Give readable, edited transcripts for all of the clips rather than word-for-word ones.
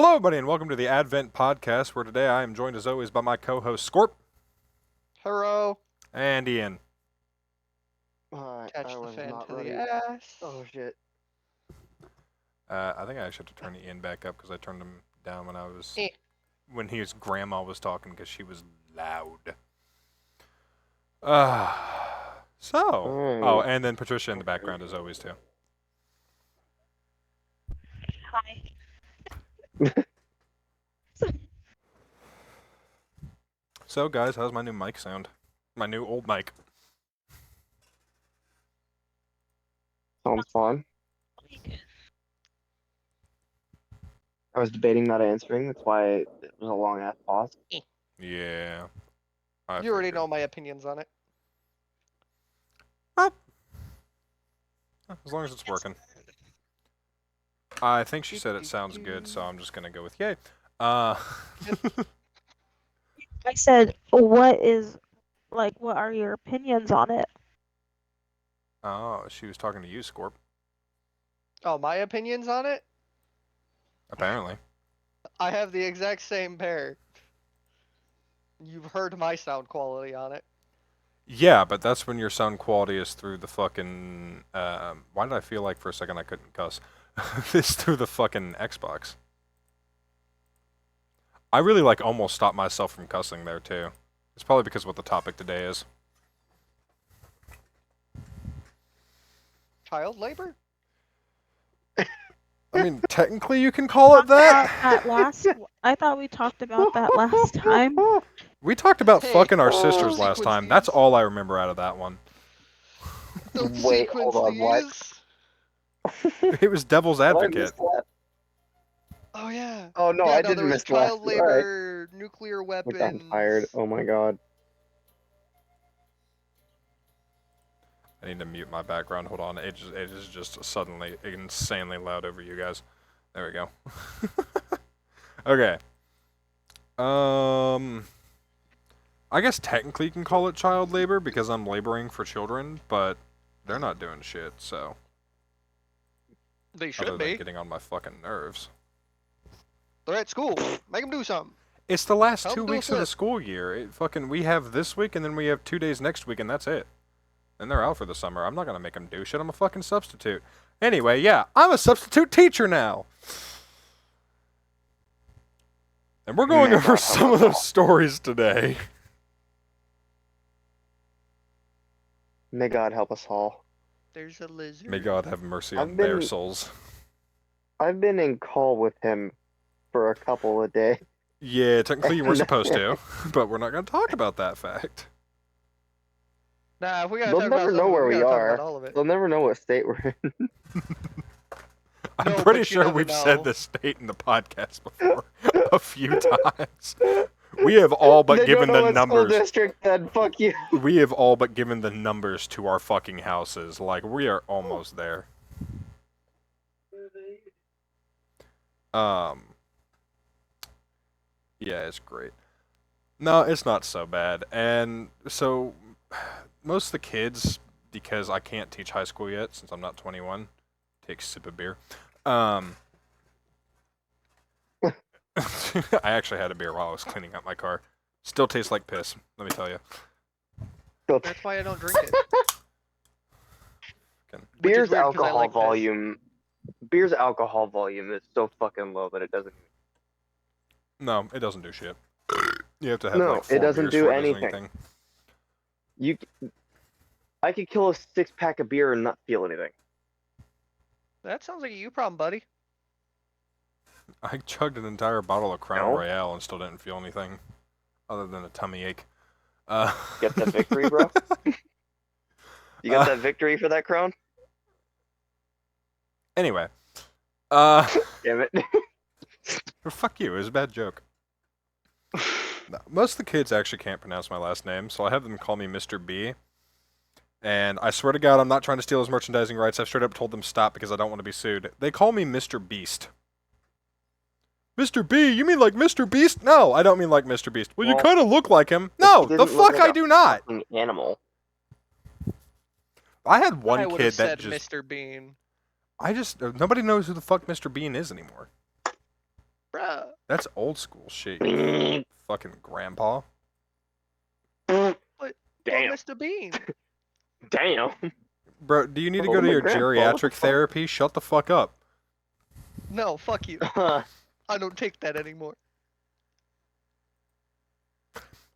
Hello, everybody, and welcome to the Advent Podcast, where today I am joined, as always, by my co-host Scorp Hello. and Ian. Catch I the was fan not to ready. the ass. Oh shit. I think I actually have to turn Ian back up because I turned him down when Eh. when his grandma was talking because she was loud. Oh, and then Patricia in the background as always too. Hi. So, guys, how's my new mic sound? My new old mic. Sounds fine. I was debating not answering. That's why it was a long ass pause. Yeah. You already know my opinions on it. As long as it's working. I think she said it sounds good, so I'm just gonna go with yay. I said, what are your opinions on it? Oh, she was talking to you, Scorp. Oh, my opinions on it? Apparently. I have the exact same pair. You've heard my sound quality on it. Yeah, but that's when your sound quality is through the fucking. Why did I feel like for a second I couldn't cuss? It's through the fucking Xbox. I really almost stopped myself from cussing there too. It's probably because of what the topic today is. Child labor? I mean, technically you can call it that. I thought we talked about that last time. We talked about Hey, fucking our sisters last sequence time. That's these. all I remember out of that one. Don't Wait, sequence hold on, what? these. It was Devil's Did I Advocate. miss that? Oh yeah. Oh no, Yeah, I no, didn't there was miss last. child Alright. labor, nuclear Like, weapons. I'm tired. Oh my god. I need to mute my background. Hold on. It is just suddenly insanely loud over you guys. There we go. Okay. I guess technically you can call it child labor because I'm laboring for children, but they're not doing shit, so. They Other should than be. getting on my fucking nerves. They're at school. Make them do something. It's the last Tell 2 them to do a weeks of the flip. school year. We have this week and then we have 2 days next week and that's it. And they're out for the summer. I'm not gonna make them do shit. I'm a fucking substitute. Anyway, yeah, I'm a substitute teacher now. And we're going over some of those stories today. May God help us all. There's a lizard. May God have mercy on I've their been- souls. I've been in call with him for a couple of days. Yeah, technically you weren't supposed to, but we're not going to talk about that fact. Nah, if we gotta They'll talk about never some know of it, where we we gotta talk are. about all of it. They'll never know what state we're in. I'm No, pretty but you sure never we've know. said this state in the podcast before a few times. We have all but They given don't know the what numbers. School district, then fuck you. We have all but given the numbers to our fucking houses. Like, we are almost there. Yeah, it's great. No, it's not so bad. And so, most of the kids, because I can't teach high school yet since I'm not 21, take a sip of beer. I actually had a beer while I was cleaning out my car. Still tastes like piss, let me tell you. That's why I don't drink it. Which is Beer's weird 'cause I alcohol like piss. volume. Beer's alcohol volume is so fucking low that it doesn't. No, it doesn't do shit. You have to have No, like 4 it doesn't beers do before it does anything. I could kill a 6-pack of beer and not feel anything. That sounds like a you problem, buddy. I chugged an entire bottle of Crown No. Royale and still didn't feel anything other than a tummy ache. Get that victory, bro? You got that victory for that crown? Anyway, Damn it. fuck you. It was a bad joke. No, most of the kids actually can't pronounce my last name, so I have them call me Mr. B. And I swear to God, I'm not trying to steal his merchandising rights. I've straight up told them stop because I don't want to be sued. They call me Mr. Beast. Mr. B? You mean like Mr. Beast? No, I don't mean like Mr. Beast. Well, you Well, kind of look like him. No, he the didn't look fuck like I a do not. fucking animal. I had I one would kid have that said just... Mr. Bean. nobody knows who the fuck Mr. Bean is anymore. Bruh. That's old school shit. You fucking grandpa. But Damn. Mr. Bean. Damn. Bro, do you need to Oh, go to my your grandpa, what the geriatric fuck? therapy? Shut the fuck up. No, fuck you. I don't take that anymore.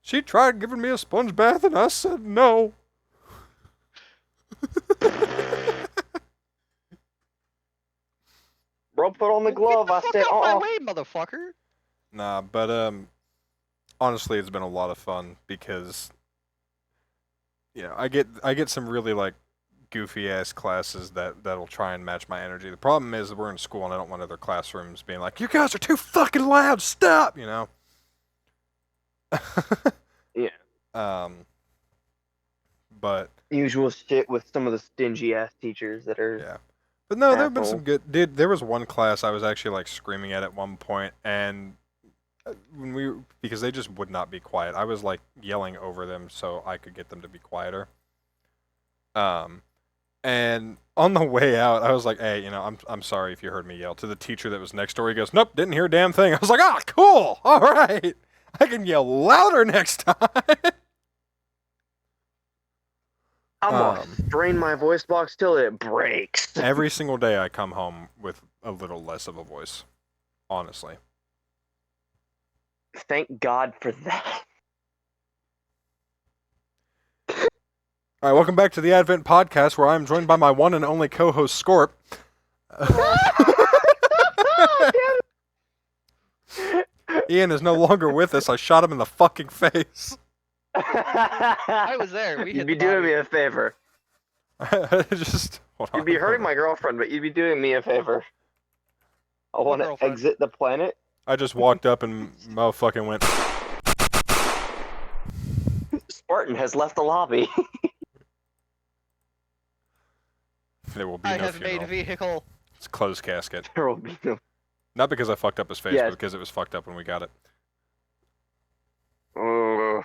She tried giving me a sponge bath and I said no. Bro, put on the Well, glove. Get I the fuck said, out my way, motherfucker. Nah, but honestly, it's been a lot of fun because I get some really like goofy ass classes that'll try and match my energy. The problem is we're in school and I don't want other classrooms being like, "You guys are too fucking loud. Stop!" Yeah. But Usual shit with some of the stingy ass teachers that are. yeah. But no, there've been some Asshole. good. Dude, there was one class I was actually like screaming at one point, and because they just would not be quiet. I was like yelling over them so I could get them to be quieter. And on the way out, I was like, "Hey, I'm sorry if you heard me yell." To the teacher that was next door, he goes, "Nope, didn't hear a damn thing." I was like, "Ah, cool. All right, I can yell louder next time." I'm gonna strain my voice box till it breaks. Every single day, I come home with a little less of a voice. Honestly. Thank God for that. All right, welcome back to the Advent Podcast, where I'm joined by my one and only co-host Scorp. Ian is no longer with us. I shot him in the fucking face. I was there. We You'd hit be the doing body. me a favor. Just hold on. You'd be hurting my girlfriend, but you'd be doing me a favor. I want to girlfriend? exit the planet. I just walked up and motherfucking went. Spartan has left the lobby. There will be I no have funeral. made a vehicle. It's a closed casket. There will be no. Not because I fucked up his face, Yes. but because it was fucked up when we got it. I'm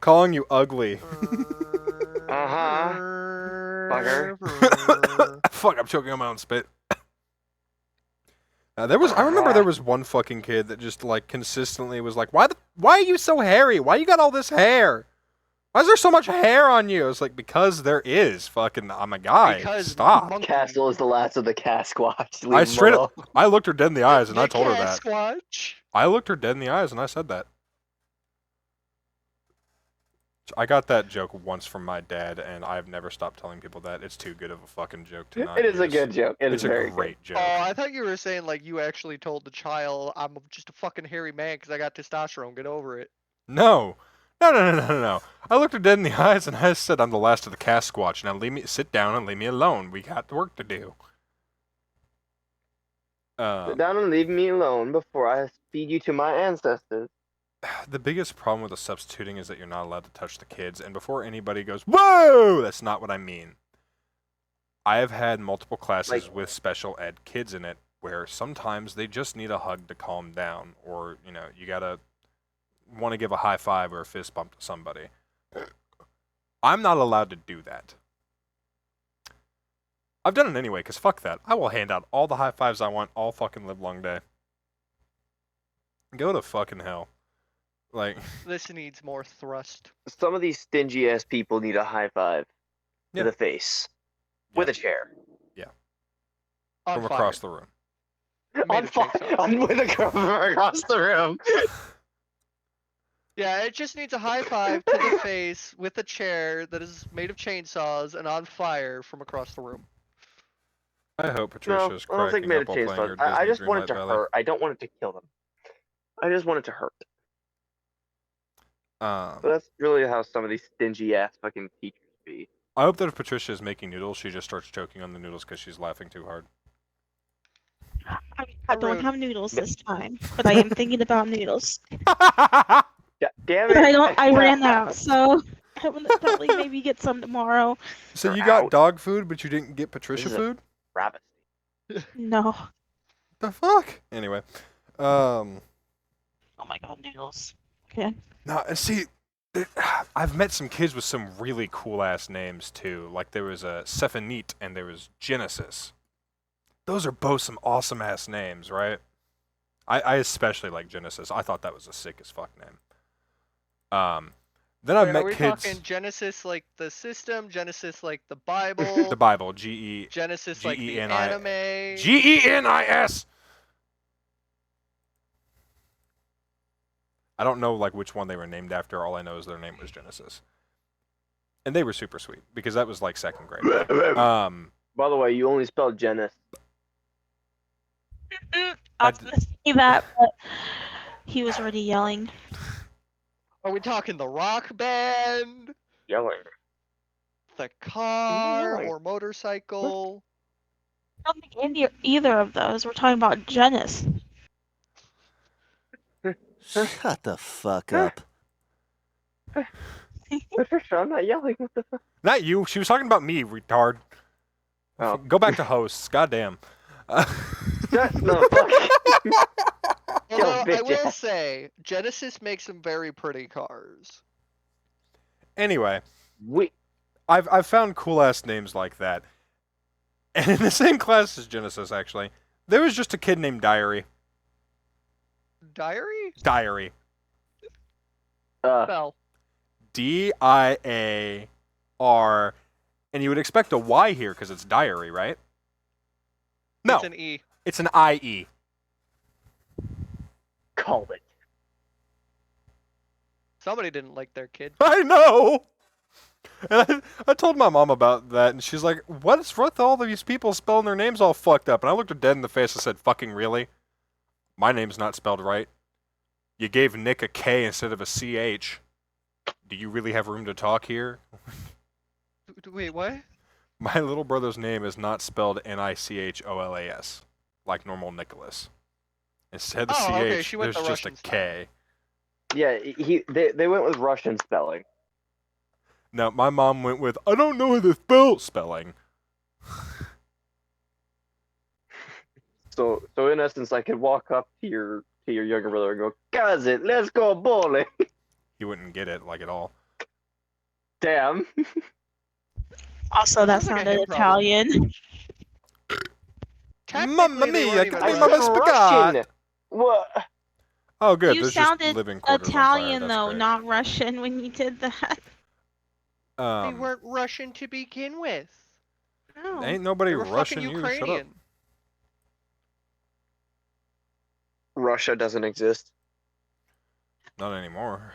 calling you ugly. Fucker. Fuck, I'm choking on my own spit. I remember there was one fucking kid that just like consistently was like, why are you so hairy? Why you got all this hair? Why is there so much hair on you? It's like, because there is. Fucking, I'm a guy. Because Stop. monkey- Castle is the last of the Casquatch. I straight up, I looked her dead in the eyes and I You told her can't that. Squatch. I looked her dead in the eyes and I said that. I got that joke once from my dad, and I've never stopped telling people that. It's too good of a fucking joke to not It is a use. good joke. It is It's a very great joke. Oh, I thought you were saying like you actually told the child, "I'm just a fucking hairy man because I got testosterone. Get over it." No. No. I looked her dead in the eyes and I said, I'm the last of the Casquatch. Now sit down and leave me alone. We got work to do. Sit down and leave me alone before I feed you to my ancestors. The biggest problem with the substituting is that you're not allowed to touch the kids. And before anybody goes, whoa, that's not what I mean. I have had multiple classes with special ed kids in it where sometimes they just need a hug to calm down. Or, you gotta want to give a high five or a fist bump to somebody. I'm not allowed to do that. I've done it anyway, because fuck that. I will hand out all the high fives I want all fucking live long day. Go to fucking hell. Like, This needs more thrust. Some of these stingy ass people need a high five Yeah. to the face with a chair. On from fire. across the room. Made On of fire, chainsaws. with a cover across the room. Yeah, it just needs a high five to the face with a chair that is made of chainsaws and on fire from across the room. I hope No, Patricia's I don't think cracking made up of while playing your chainsaws. I Disney just want it Greenlight to Valley. hurt. I don't want it to kill them. I just want it to hurt. But that's really how some of these stingy ass fucking teachers be. I hope that if Patricia is making noodles, she just starts choking on the noodles because she's laughing too hard. I don't have noodles this time, but I am thinking about noodles. Yeah, damn But it! I ran out, so I will probably maybe get some tomorrow. So you You're got out. dog food, but you didn't get Patricia This is a- food? Rabbit. No. The fuck? Anyway, Oh my god, noodles. Okay. no, and see, I've met some kids with some really cool ass names too. Like there was a Sephanite and there was Genesis. those are both some awesome ass names, right? I especially like Genesis. I thought that was a sick as fuck name. Then I've Wait, are met we kids. talking Genesis like the system, Genesis like the Bible, The Bible, G Genesis like the G-E-N-I anime? Genis. I don't know like which one they were named after. All I know is their name was Genesis, and they were super sweet because that was like second grade. By the way, you only spelled Genis. I was gonna say that, but he was already yelling. Are we talking the rock band, Yelling. the car, Yelling. or motorcycle? I don't think either of those. We're talking about Genis. Shut the fuck up. Patricia, I'm not yelling. What the fuck? Not you. She was talking about me, retard. Oh. Go back to hosts. Goddamn. Shut the fuck. Although I bitch will ass. say, Genesis makes some very pretty cars. Anyway, We. I've found cool ass names like that, and in the same class as Genesis, actually, there was just a kid named Diary. Diary? Diary. Spell. Diar, and you would expect a Y here because it's diary, right? No, It's an E. it's an IE. Called it. Somebody didn't like their kid. I know. And I told my mom about that, and she's like, "What's with all these people spelling their names all fucked up?" And I looked her dead in the face and said, "Fucking really? My name's not spelled right. You gave Nick a K instead of a CH. Do you really have room to talk here?" Wait, what? My little brother's name is not spelled Nicholas, like normal Nicholas. Instead of the Oh, okay, CH, she went there's the just a Russian K. Yeah, they went with Russian spelling. No, my mom went with, I don't know how to spell spelling. So in essence, I could walk up to your younger brother and go, "Cousin, let's go bowling." He wouldn't get it, like, at all. Damn. Also, that Sounds like a sounded him problem. Italian. Mamma Technically, they mia, weren't che even ti Russian. mamma spaghetti. Russian. What? Oh, good, You there's just sounded living quarters Italian on fire. though, That's not Russian when you did that. great. They weren't Russian to begin with. No. Ain't nobody They were fucking rushing you, shut up. Ukrainian. Russia doesn't exist. Not anymore.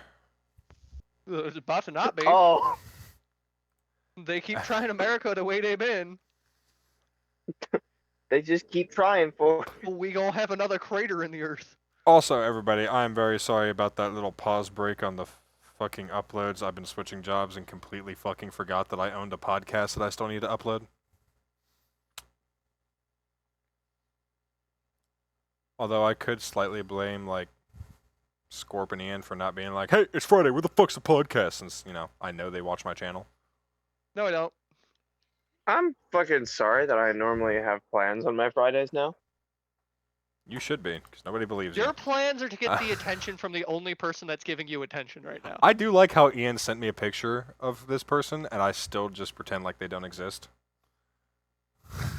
It's about to not be. Oh. They keep trying America the way they've been. They just keep trying for. We gonna have another crater in the earth. Also, everybody, I'm very sorry about that little pause break on the fucking uploads. I've been switching jobs and completely fucking forgot that I owned a podcast that I still need to upload. Although I could slightly blame, like, Scorp and Ian for not being like, hey, it's Friday, where the fuck's the podcast? Since, you know, I know they watch my channel. No, I don't. I'm fucking sorry that I normally have plans on my Fridays now. You should be, because nobody believes Your you. plans are to get the attention from the only person that's giving you attention right now. I do like how Ian sent me a picture of this person, and I still just pretend like they don't exist.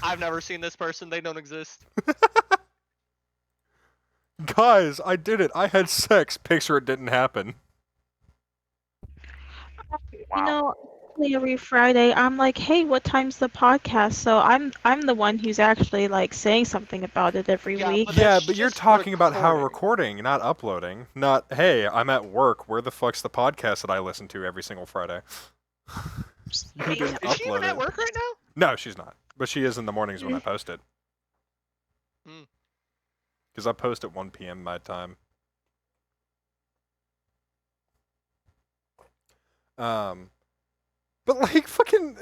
I've never seen this person. They don't exist. Guys, I did it. I had sex. Picture it didn't happen. You know, every Friday I'm like, hey, what time's the podcast? So I'm the one who's actually like saying something about it every Yeah, week. but Yeah, that's but you're just talking about how recording. recording, not uploading. Not, hey, I'm at work. Where the fuck's the podcast that I listen to every single Friday? You didn't Is she even upload at it. work right now? No, she's not. But she is in the mornings when I post it. Hmm. Because I post at 1 p.m. my time. But like fucking,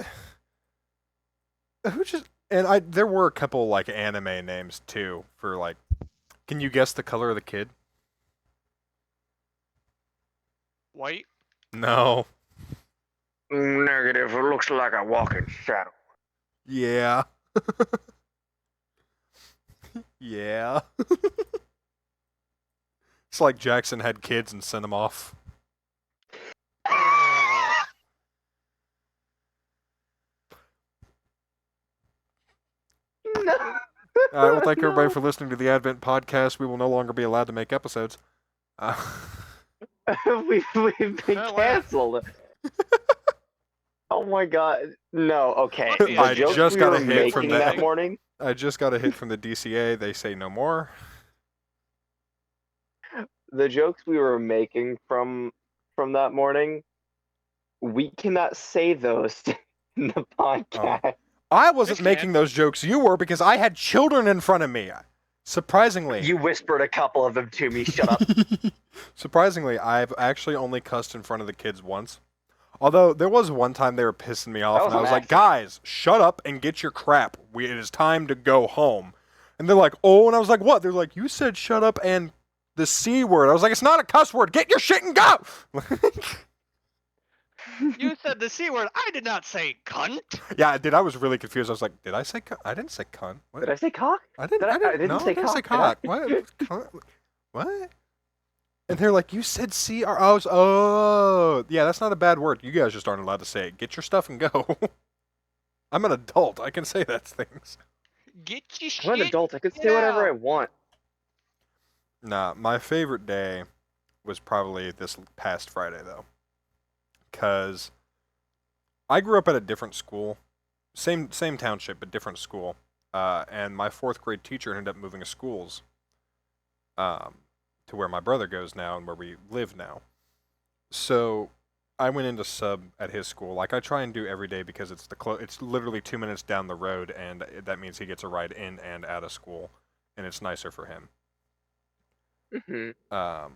who just there were a couple like anime names too for like. Can you guess the color of the kid? White. No. Negative. It looks like a walking shadow. Yeah. Yeah. It's like Jackson had kids and sent them off. No. Well, thank everybody for listening to the Advent podcast. We will no longer be allowed to make episodes. we've been At last. canceled. Oh my god. No, okay. Look, The I jokes just we got were a hit from making that. that morning. I just got a hit from the DCA. They say no more. The jokes we were making from that morning, we cannot say those in the podcast. I wasn't Yes, making man. those jokes. You were, because I had children in front of me. Surprisingly. You whispered a couple of them to me. Shut up. Surprisingly, I've actually only cussed in front of the kids once. Although there was one time they were pissing me off, That and was I was an like, "Guys, shut up and get your crap. It is time to go home." And they're like, "Oh," and I was like, "What?" They're like, "You said shut up and the C word." I was like, "It's not a cuss word. Get your shit and go." You said the C word. I did not say cunt. Yeah, dude, I was really confused. I was like, "Did I say cunt? I didn't say cunt. What? Did I say cock? I didn't. Did I- I didn't. I didn't No, say I didn't say cock, cock. did I? What? Cunt? What? And they're like, "You said CR." I was, oh, yeah, that's not a bad word. You guys just aren't allowed to say it. Get your stuff and go. I'm an adult. I can say that things. Get your shit. I'm an adult. I can get say whatever I out. want. Nah, my favorite day was probably this past Friday, though. Because I grew up at a different school. Same township, but different school. And my 4th grade teacher ended up moving schools. To where my brother goes now and where we live now. So I went into sub at his school, like I try and do every day, because it's it's literally 2 minutes down the road, and that means he gets a ride in and out of school, and it's nicer for him. Mm-hmm.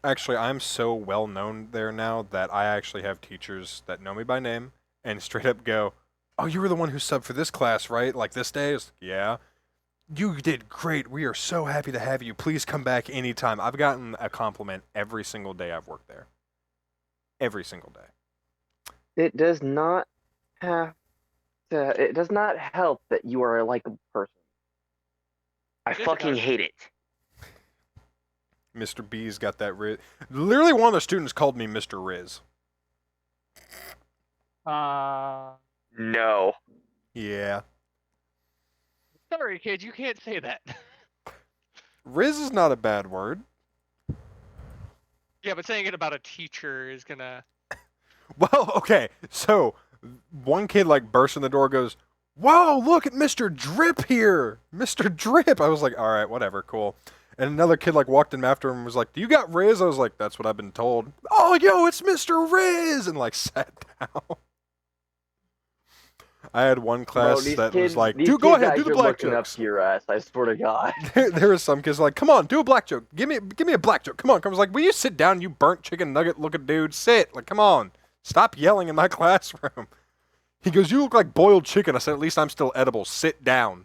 Actually, I'm so well known there now that I actually have teachers that know me by name and straight up go, "Oh, you were the one who subbed for this class, right? Like this day?" It's like, "Yeah." "You did great. We are so happy to have you. Please come back anytime." I've gotten a compliment every single day I've worked there. Every single day. It does not have to. It does not help that you are a likable person. I Yes, it fucking does. hate it. Mr. B's got that Riz. Literally, one of the students called me Mr. Riz. No. Yeah. Sorry, kid. You can't say that. Riz is not a bad word. Yeah, but saying it about a teacher is gonna. Well, okay. So, one kid like bursts in the door, goes, "Whoa, look at Mr. Drip here. Mr. Drip." I was like, "All right, whatever, cool." And another kid like walked in after him and was like, "Do you got Riz?" I was like, "That's what I've been told." "Oh, yo, it's Mr. Riz," and like sat down. I had one class Bro, that these was like, these "Dude, go kids ahead, out do the here black looking jokes." up to your ass. I swear to God. There was some kids like, "Come on, do a black joke. Give me a black joke. Come on." I was like, "Will you sit down, you burnt chicken nugget looking dude? Sit. Like, come on. Stop yelling in my classroom." He goes, "You look like boiled chicken." I said, "At least I'm still edible. Sit down."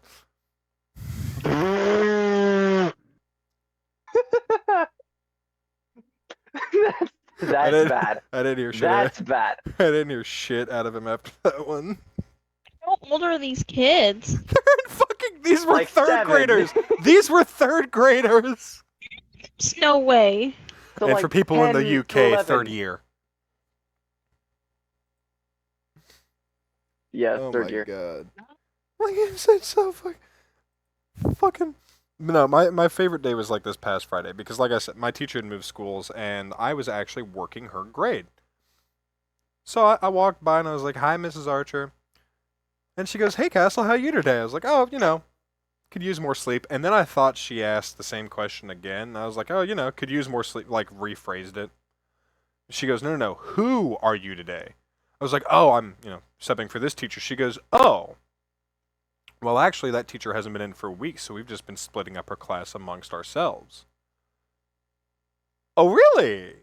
That's bad. I didn't hear shit. That's bad. I didn't hear shit out of him after that one. How old are these kids? These were Like third 7. graders. These were third graders. There's no way. So And like for people in the 10 UK, to 11. third year. Yeah, Oh third my year. god. Like, it's so fucking. No, my favorite day was like this past Friday because, like I said, my teacher had moved schools and I was actually working her grade. So I walked by and I was like, "Hi, Mrs. Archer." And she goes, "Hey, Castle, how you today?" I was like, "Oh, could use more sleep." And then I thought she asked the same question again. And I was like, "Oh, could use more sleep," like rephrased it. She goes, "No, no, no. Who are you today?" I was like, "Oh, I'm, subbing for this teacher." She goes, "Oh. Well, actually, that teacher hasn't been in for weeks, so we've just been splitting up her class amongst ourselves." "Oh, really?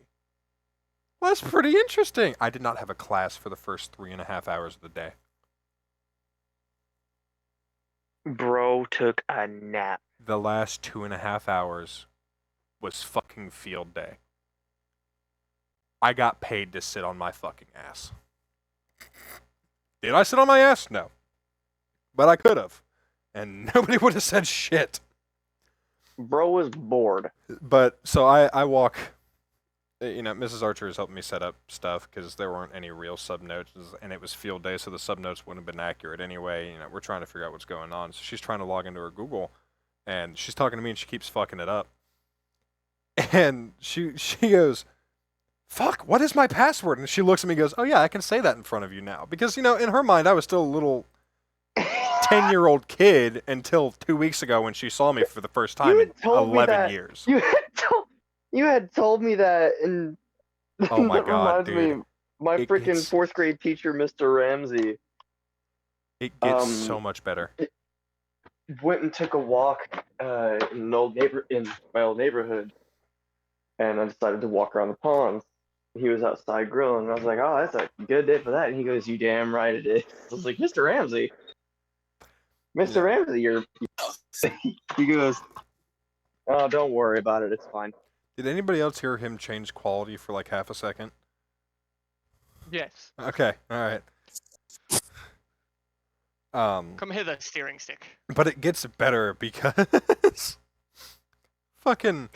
Well, that's pretty interesting." I did not have a class for the first 3.5 hours of the day. Bro took a nap. The last 2.5 hours was fucking field day. I got paid to sit on my fucking ass. Did I sit on my ass? No. But I could have. And nobody would have said shit. Bro was bored. But, so I walk Mrs. Archer has helped me set up stuff because there weren't any real sub notes, and it was field day, so the sub notes wouldn't have been accurate anyway. We're trying to figure out what's going on. So she's trying to log into her Google, and she's talking to me, and she keeps fucking it up. And she goes, "Fuck, what is my password?" And she looks at me and goes, "Oh yeah, I can say that in front of you now." Because, in her mind, I was still a little 10-year-old kid until 2 weeks ago when she saw me for the first time in 11 years. You had told me that, and Oh my that god, reminds dude. me, my freaking 4th grade teacher, Mr. Ramsey, It gets so much better. went and took a walk in my old neighborhood, and I decided to walk around the ponds. He was outside grilling, and I was like, "Oh, that's a good day for that." And he goes, "You damn right it is." I was like, "Mr. Ramsey, Mr. Ramsey, you're." He goes, "Oh, don't worry about it. It's fine." Did anybody else hear him change quality for like half a second? Yes. Okay, alright. Come hither, steering stick. But it gets better because fucking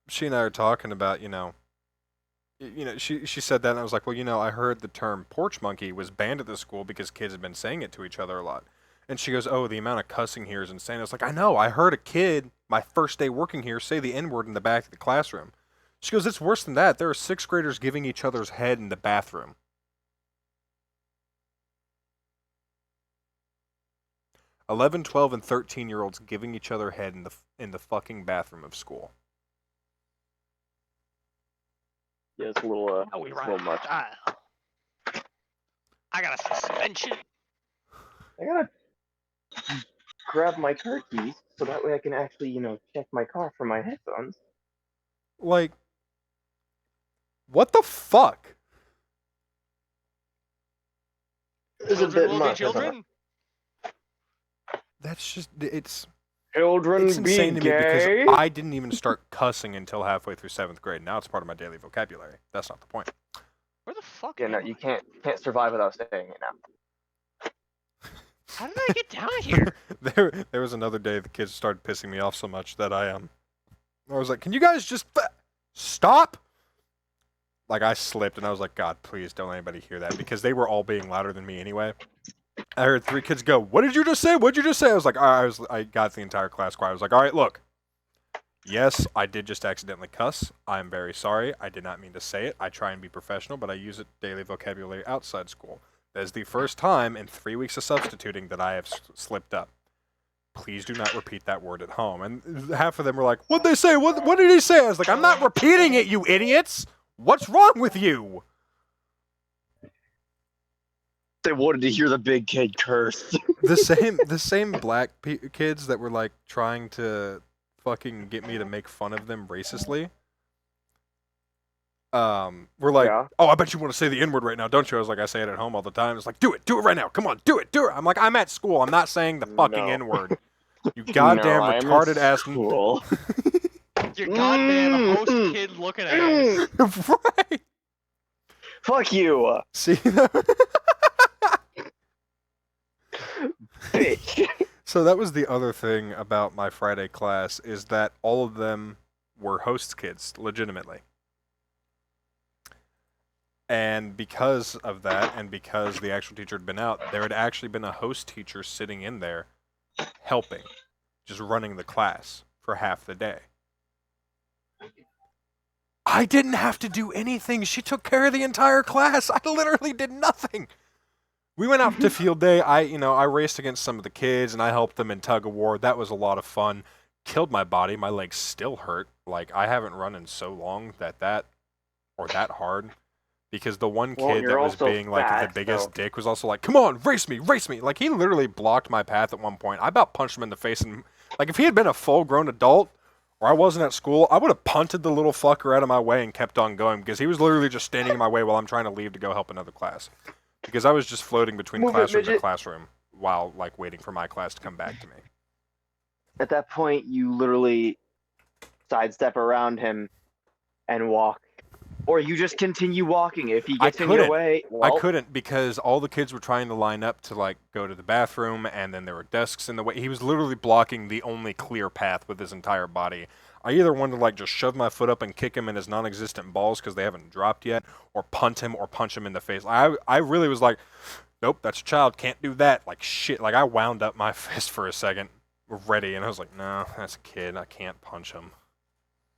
she and I are talking about, she said that and I was like, well, I heard the term porch monkey was banned at the school because kids had been saying it to each other a lot. And she goes, "Oh, the amount of cussing here is insane." I was like, "I know, I heard a kid my first day working here say the N-word in the back of the classroom." She goes, "It's worse than that. There are 6th graders giving each other's head in the bathroom." 11, 12, and 13-year-olds giving each other head in the fucking bathroom of school. Yeah, it's a little, How we it's a little much. I got a suspension. I gotta grab my car keys so that way I can actually, check my car for my headphones. Like, what the fuck? It's a bit will much, be isn't it? children. That's just, it's Children insane be to me gay. because I didn't even start cussing until halfway through 7th grade. Now it's part of my daily vocabulary. That's not the point. Where the fuck? Yeah, no, you can't survive without saying it now. How did I get down here? There was another day the kids started pissing me off so much that I was like, "Can you guys just stop?" Like, I slipped and I was like, "God, please don't let anybody hear that," because they were all being louder than me anyway. I heard 3 kids go, "What did you just say? What did you just say?" I was like, I got the entire class quiet. I was like, "All right, look. Yes, I did just accidentally cuss. I'm very sorry. I did not mean to say it. I try and be professional, but I use it daily vocabulary outside school. That is the first time in 3 weeks of substituting that I have slipped up. Please do not repeat that word at home." And half of them were like, "What'd they say? What did he say?" I was like, "I'm not repeating it, you idiots! What's wrong with you?" They wanted to hear the big kid curse. The same black kids that were like trying to fucking get me to make fun of them racistly. We're like, Yeah. "Oh, I bet you want to say the N-word right now, don't you?" I was like, "I say it at home all the time." It's like, do it right now. Come on, do it. I'm like, "I'm at school. I'm not saying the fucking No. N-word. You goddamn No, I'm retarded at ass." school. Your goddamn host kid looking at us. Right. Fuck you, See. bitch. So that was the other thing about my Friday class, is that all of them were host kids, legitimately. And because of that, and because the actual teacher had been out, there had actually been a host teacher sitting in there helping, just running the class for half the day. I didn't have to do anything. She took care of the entire class. I literally did nothing. We went out to field day. I raced against some of the kids, and I helped them in tug of war. That was a lot of fun. Killed my body. My legs still hurt. Like, I haven't run in so long that hard. Because the one Well, kid you're that was also being like fat, the biggest so- dick was also like, "Come on, race me. Like, he literally blocked my path at one point. I about punched him in the face, and like, if he had been a full-grown adult, or I wasn't at school, I would have punted the little fucker out of my way and kept on going, because he was literally just standing in my way while I'm trying to leave to go help another class. Because I was just floating between Move it, classroom to midget. classroom while like waiting for my class to come back to me. At that point, you literally sidestep around him and walk Or you just continue walking. If he I gets in your couldn't. way, I well, couldn't because all the kids were trying to line up to like go to the bathroom, and then there were desks in the way. He was literally blocking the only clear path with his entire body. I either wanted to like just shove my foot up and kick him in his non-existent balls because they haven't dropped yet, or punt him or punch him in the face. I really was like, nope, that's a child, can't do that. Like shit. Like I wound up my fist for a second, ready, and I was like, no, that's a kid. I can't punch him.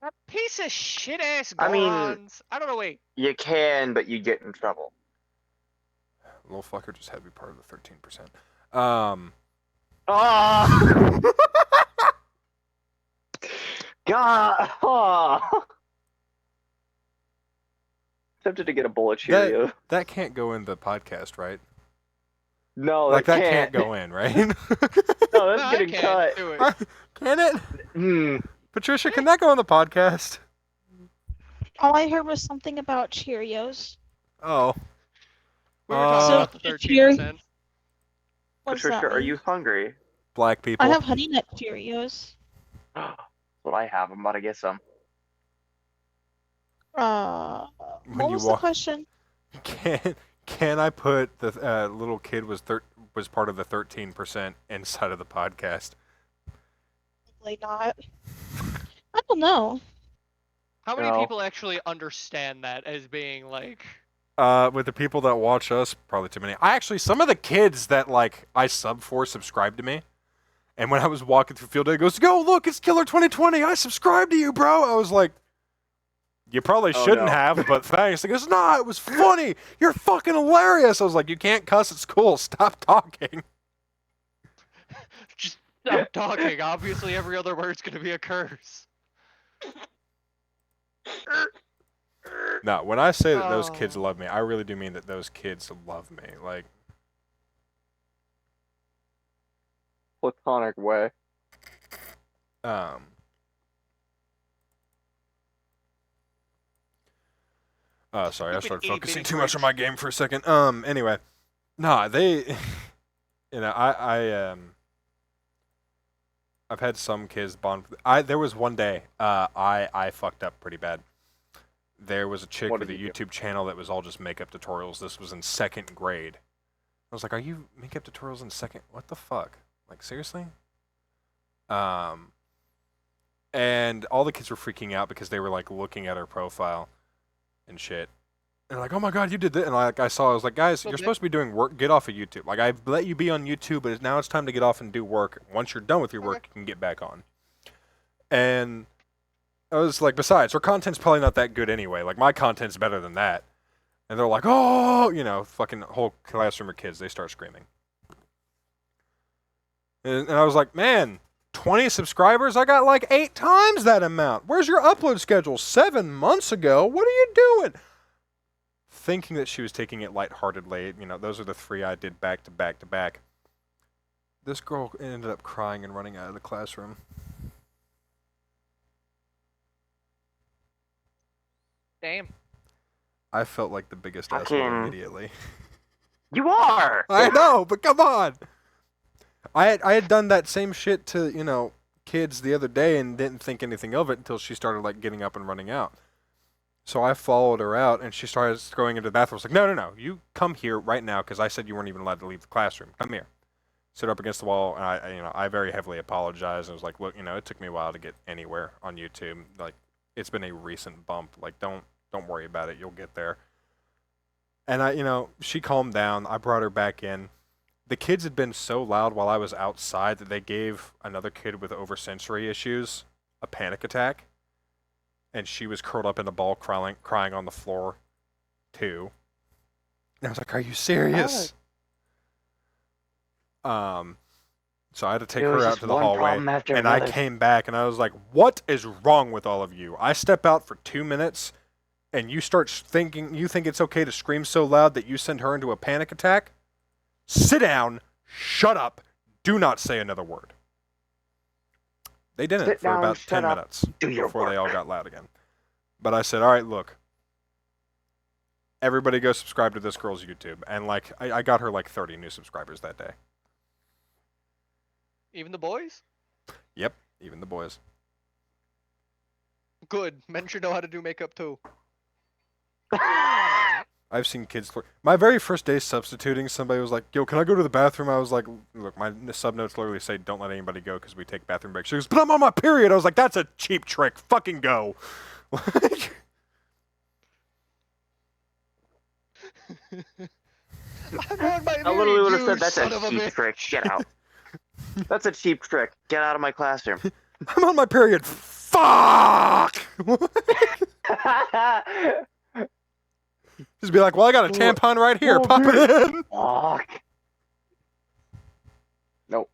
That piece of shit ass I mean- Gorons. I don't know. Wait. you can, but you get in trouble. Little fucker just had to be part of the 13%. Oh! God! Oh! Tempted to get a bowl of Cheerios. That can't go in the podcast, right? No, Like that that can't. can't go in, right? No, No, that's I getting can't cut. do it. Can it? Hmm. Patricia, can that go on the podcast? All I heard was something about Cheerios. Oh. We were talking about the So, 13%. What's Patricia, that are mean? you hungry? Black people. I have Honey Nut Cheerios. That's what I have. I'm about to get some. What When you was the walk- question? Can I put the little kid was part of the 13% inside of the podcast? Probably not. I don't know. How many No. people actually understand that as being like? With the people that watch us, probably too many. Some of the kids that like I sub for subscribed to me, and when I was walking through field day, he goes, "Go look, it's Killer 2020. I subscribed to you, bro." I was like, "You probably Oh, shouldn't no. have, but thanks." He goes, "Nah, it was funny. You're fucking hilarious." I was like, "You can't cuss at school. Stop talking." Just stop talking. Obviously, every other word's gonna be a curse. No, when I say that those kids Oh. love me, I really do mean that those kids love me. Like, Platonic way. Sorry, I Stupid started itty focusing bitty too much on bridge. my game for a second. Anyway, nah, they, I've had some kids bond. There was one day, I fucked up pretty bad. There was a chick What with a did you do? YouTube channel that was all just makeup tutorials. This was in 2nd grade. I was like, "Are you makeup tutorials in second? What the fuck? Like seriously?" And all the kids were freaking out because they were like looking at her profile and shit. And they're like, "Oh my god, you did that!" And like I was like, "Guys, Well, you're they- supposed to be doing work. Get off of YouTube. Like I let you be on YouTube, but now it's time to get off and do work. Once you're done with your work, you can get back on." And I was like, "Besides, her content's probably not that good anyway. Like my content's better than that." And they're like, "Oh, fucking whole classroom of kids." They start screaming. And I was like, "Man, 20 subscribers? I got like 8 times that amount. Where's your upload schedule? 7 months ago? What are you doing?" Thinking that she was taking it lightheartedly, those are the 3 I did back to back to back. This girl ended up crying and running out of the classroom. Damn. I felt like the biggest asshole Fucking- immediately. You are! I know, but come on. I had done that same shit to, kids the other day and didn't think anything of it until she started like getting up and running out. So I followed her out and she started going into the bathroom. I was like, no, you come here right now because I said you weren't even allowed to leave the classroom. Come here. Sit up against the wall, and I very heavily apologized. And was like, look, it took me a while to get anywhere on YouTube. Like, it's been a recent bump. Like, don't worry about it. You'll get there. And she calmed down. I brought her back in. The kids had been so loud while I was outside that they gave another kid with oversensory issues a panic attack. And she was curled up in a ball crying on the floor, too. And I was like, "Are you serious?" So I had to take It was her out just to the one hallway, problem after and I another. came back, and I was like, "What is wrong with all of you? I step out for 2 minutes, and you start thinking you think it's okay to scream so loud that you send her into a panic attack? Sit down, shut up, do not say another word." They didn't Sit for down, about shut 10 up, minutes do your before they all work. got loud again. But I said, "All right, look. Everybody go subscribe to this girl's YouTube." And like I got her like 30 new subscribers that day. Even the boys? Yep, even the boys. Good. Men should know how to do makeup too. I've seen kids. My very first day substituting, somebody was like, "Yo, can I go to the bathroom?" I was like, "Look, my sub notes literally say don't let anybody go because we take bathroom breaks." She goes, "But I'm on my period." I was like, "That's a cheap trick. Fucking go." I'm on my I literally would have period, said you that's son a of a cheap bitch. trick. Get out. That's a cheap trick. Get out of my classroom. I'm on my period. Fuck. Just be like, "Well, I got a tampon right here. Pop it in." Fuck.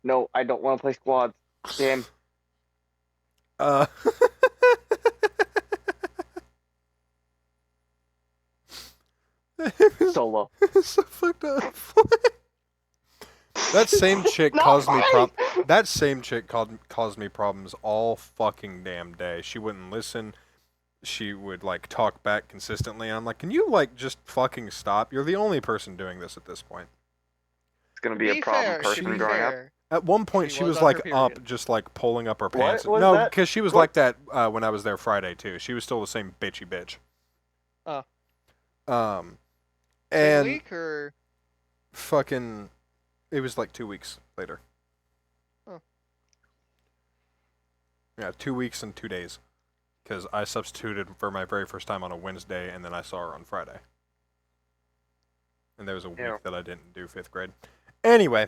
No, I don't want to play squads. Damn. Uh. Solo. It's so fucked up. That same chick Not caused me right. That same chick caused me problems all fucking damn day. She wouldn't listen. She would like talk back consistently. I'm like, can you like just fucking stop? You're the only person doing this at this point. It's gonna be a problem To be person growing up. fair, At one point, She she was was on like her up, period. just like pulling up her pants. was No, that? because she was What? like that when I was there Friday too. She was still the same bitchy bitch. Oh. same And week or fucking, it was like 2 weeks later. Oh. Yeah, 2 weeks and 2 days. Because I substituted for my very first time on a Wednesday, and then I saw her on Friday. And there was a week Ew. that I didn't do 5th grade. Anyway.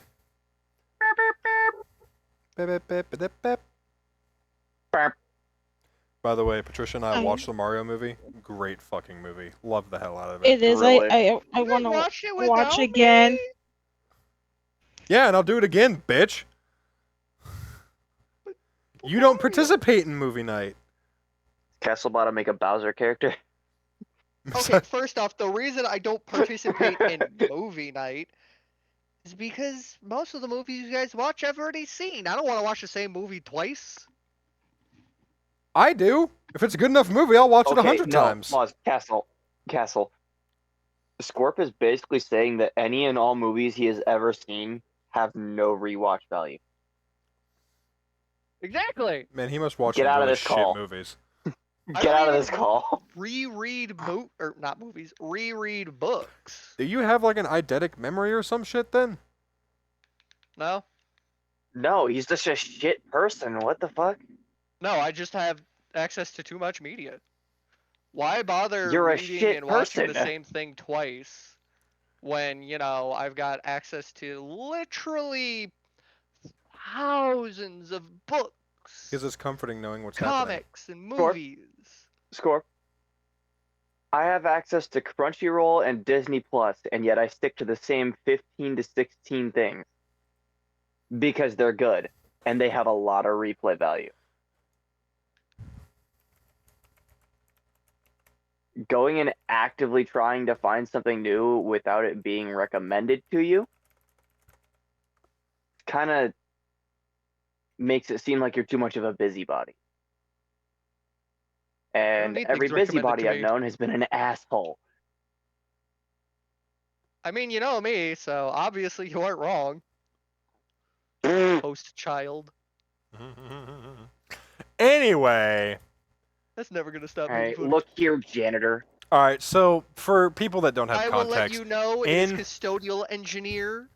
By the way, Patricia and I watched the Mario movie. Great fucking movie. Love the hell out of it. It is. Really? I you want to watch it watch without again. me? Yeah, and I'll do it again, bitch. You don't participate in movie night. Castlebot to make a Bowser character. Okay, first off, the reason I don't participate in movie night is because most of the movies you guys watch I've already seen. I don't want to watch the same movie twice. I do. If it's a good enough movie, I'll watch it 100 times. Pause. Castle. Scorp is basically saying that any and all movies he has ever seen have no rewatch value. Exactly. Man, he must watch Get some out of really this shit call. movies. I Get don't out of even this call. Reread reread books. Do you have like an eidetic memory or some shit then? No, No, he's just a shit person. What the fuck? no, I just have access to too much media. Why bother You're a reading shit and watching the person. same thing twice when, I've got access to literally thousands of books, Because it's comforting knowing what's happening. comics, and Sure. movies? Scorp. I have access to Crunchyroll and Disney Plus, and yet I stick to the same 15 to 16 things because they're good and they have a lot of replay value. Going and actively trying to find something new without it being recommended to you kind of makes it seem like you're too much of a busybody. And need every things recommended busybody to I've me. known has been an asshole. I mean, you know me, so obviously you aren't wrong, Mm. host child. Anyway. That's never gonna stop All me. right, look here, janitor. All right, so for people that don't have I will let context, you know it is in- custodial engineer.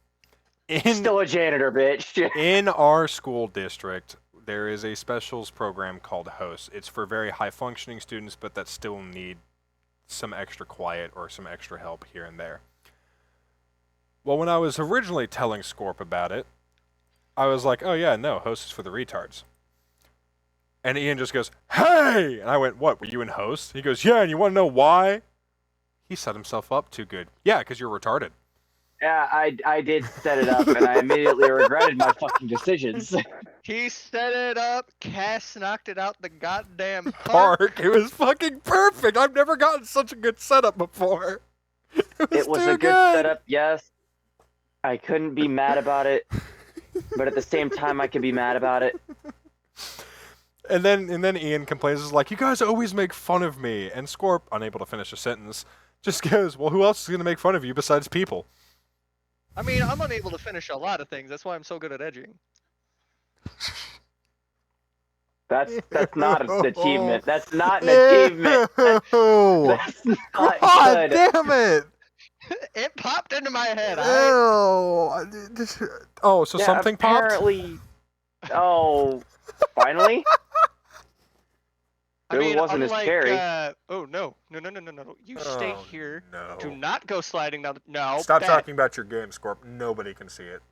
in Still a janitor, bitch. in our school district, there is a specials program called hosts. It's for very high functioning students, but that still need some extra quiet or some extra help here and there. Well, when I was originally telling Scorp about it, I was like, "Oh yeah, no, host is for the retards." And Ian just goes, "Hey!" And I went, "What, were you in host?" He goes, "Yeah, and you want to know why?" He set himself up too good. Yeah, because you're retarded. Yeah, I did set it up, and I immediately regretted my fucking decisions. He set it up. Cass knocked it out the goddamn park. Park. It was fucking perfect. I've never gotten such a good setup before. It was too a good setup, yes. I couldn't be mad about it, but at the same time, I could be mad about it. And then Ian complains, is like, "You guys always make fun of me." And Scorp, unable to finish a sentence, just goes, "Well, who else is gonna make fun of you besides people?" I mean, I'm unable to finish a lot of things. That's why I'm so good at edging. That's not an achievement. That's not an achievement. That's not God good. damn it! It popped into my head. I Ew. Oh, so Yeah, something popped? apparently. Oh, finally? It mean, wasn't as unlike scary. oh no. You stay Oh, here. no. Do not go sliding down. No. Stop that- talking about your game, Scorp. Nobody can see it.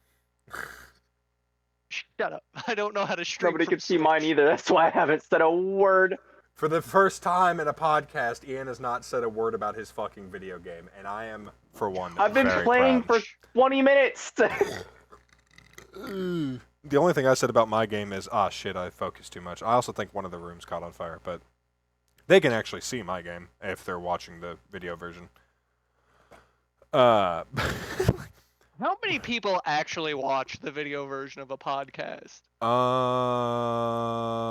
Shut up. I don't know how to stream. Nobody from can see mine Switch. either. That's why I haven't said a word. For the first time in a podcast, Ian has not said a word about his fucking video game, and I am, for one, I've been very playing proud. for 20 minutes. The only thing I said about my game is, shit, I focused too much. I also think one of the rooms caught on fire, but they can actually see my game if they're watching the video version. How many people actually watch the video version of a podcast?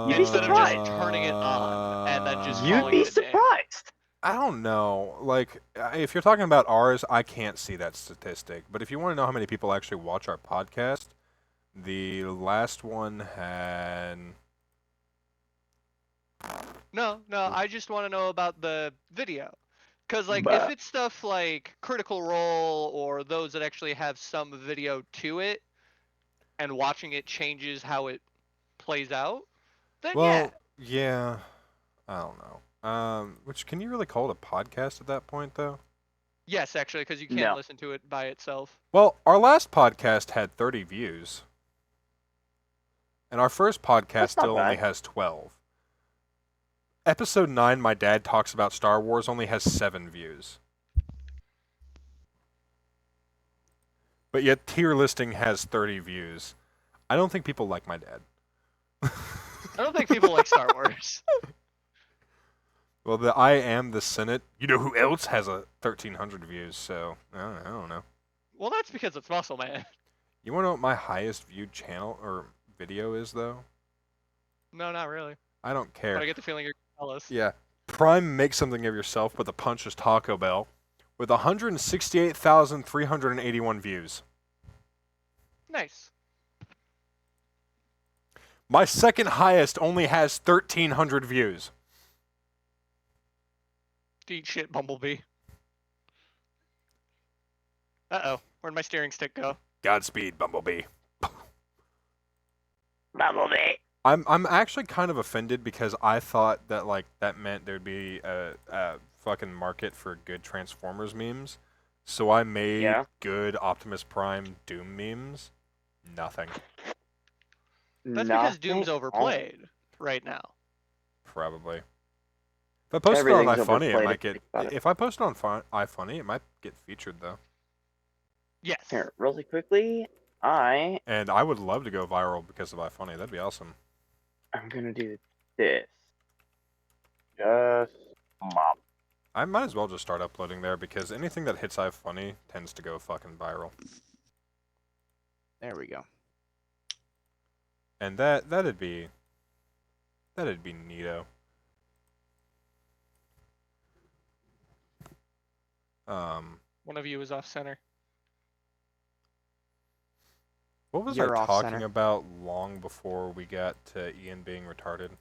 You'd be Instead of just surprised. turning it on and then just You'd calling be it a day. surprised. I don't know. Like, if you're talking about ours, I can't see that statistic. But if you want to know how many people actually watch our podcast, the last one had... No, I just want to know about the video. Because, like, But- if it's stuff like Critical Role or those that actually have some video to it, and watching it changes how it plays out, then Well, yeah. I don't know. Which, can you really call it a podcast at that point, though? yes, actually, because you can't No. listen to it by itself. Well, our last podcast had 30 views. And our first podcast That's not still only bad. has 12. Episode 9, My Dad Talks About Star Wars, only has 7 views. But yet, tier listing has 30 views. I don't think people like my dad. I don't think people like Star Wars. Well, the I Am the Senate. You know who else has a 1,300 views? So I don't know. Well, that's because it's Muscle Man. You want to know what my highest viewed channel or video is, though? No, not really. I don't But care. I get the feeling you're gonna tell us. Yeah, Prime Make Something of Yourself, but the punch is Taco Bell, with 168,381 views. Nice. My second highest only has 1,300 views. Eat shit, Bumblebee. Uh-oh. Where'd my steering stick go? Godspeed, Bumblebee. Bumblebee. I'm actually kind of offended because I thought that like that meant there'd be a fucking market for good Transformers memes. So I made Yeah. good Optimus Prime Doom memes. Nothing. That's because Doom's Nothing. overplayed right now. Probably. If I post it on Everything's iFunny, it overplayed might if you get. think about it. If I post it on iFunny, it might get featured though. Yes. Here, really quickly, And I would love to go viral because of iFunny. That'd be awesome. I'm gonna do this. Just mop. I might as well just start uploading there because anything that hits iFunny tends to go fucking viral. There we go. And that'd be neato. One of you is off center. What was You're I off talking center. about long before we got to Ian being retarded?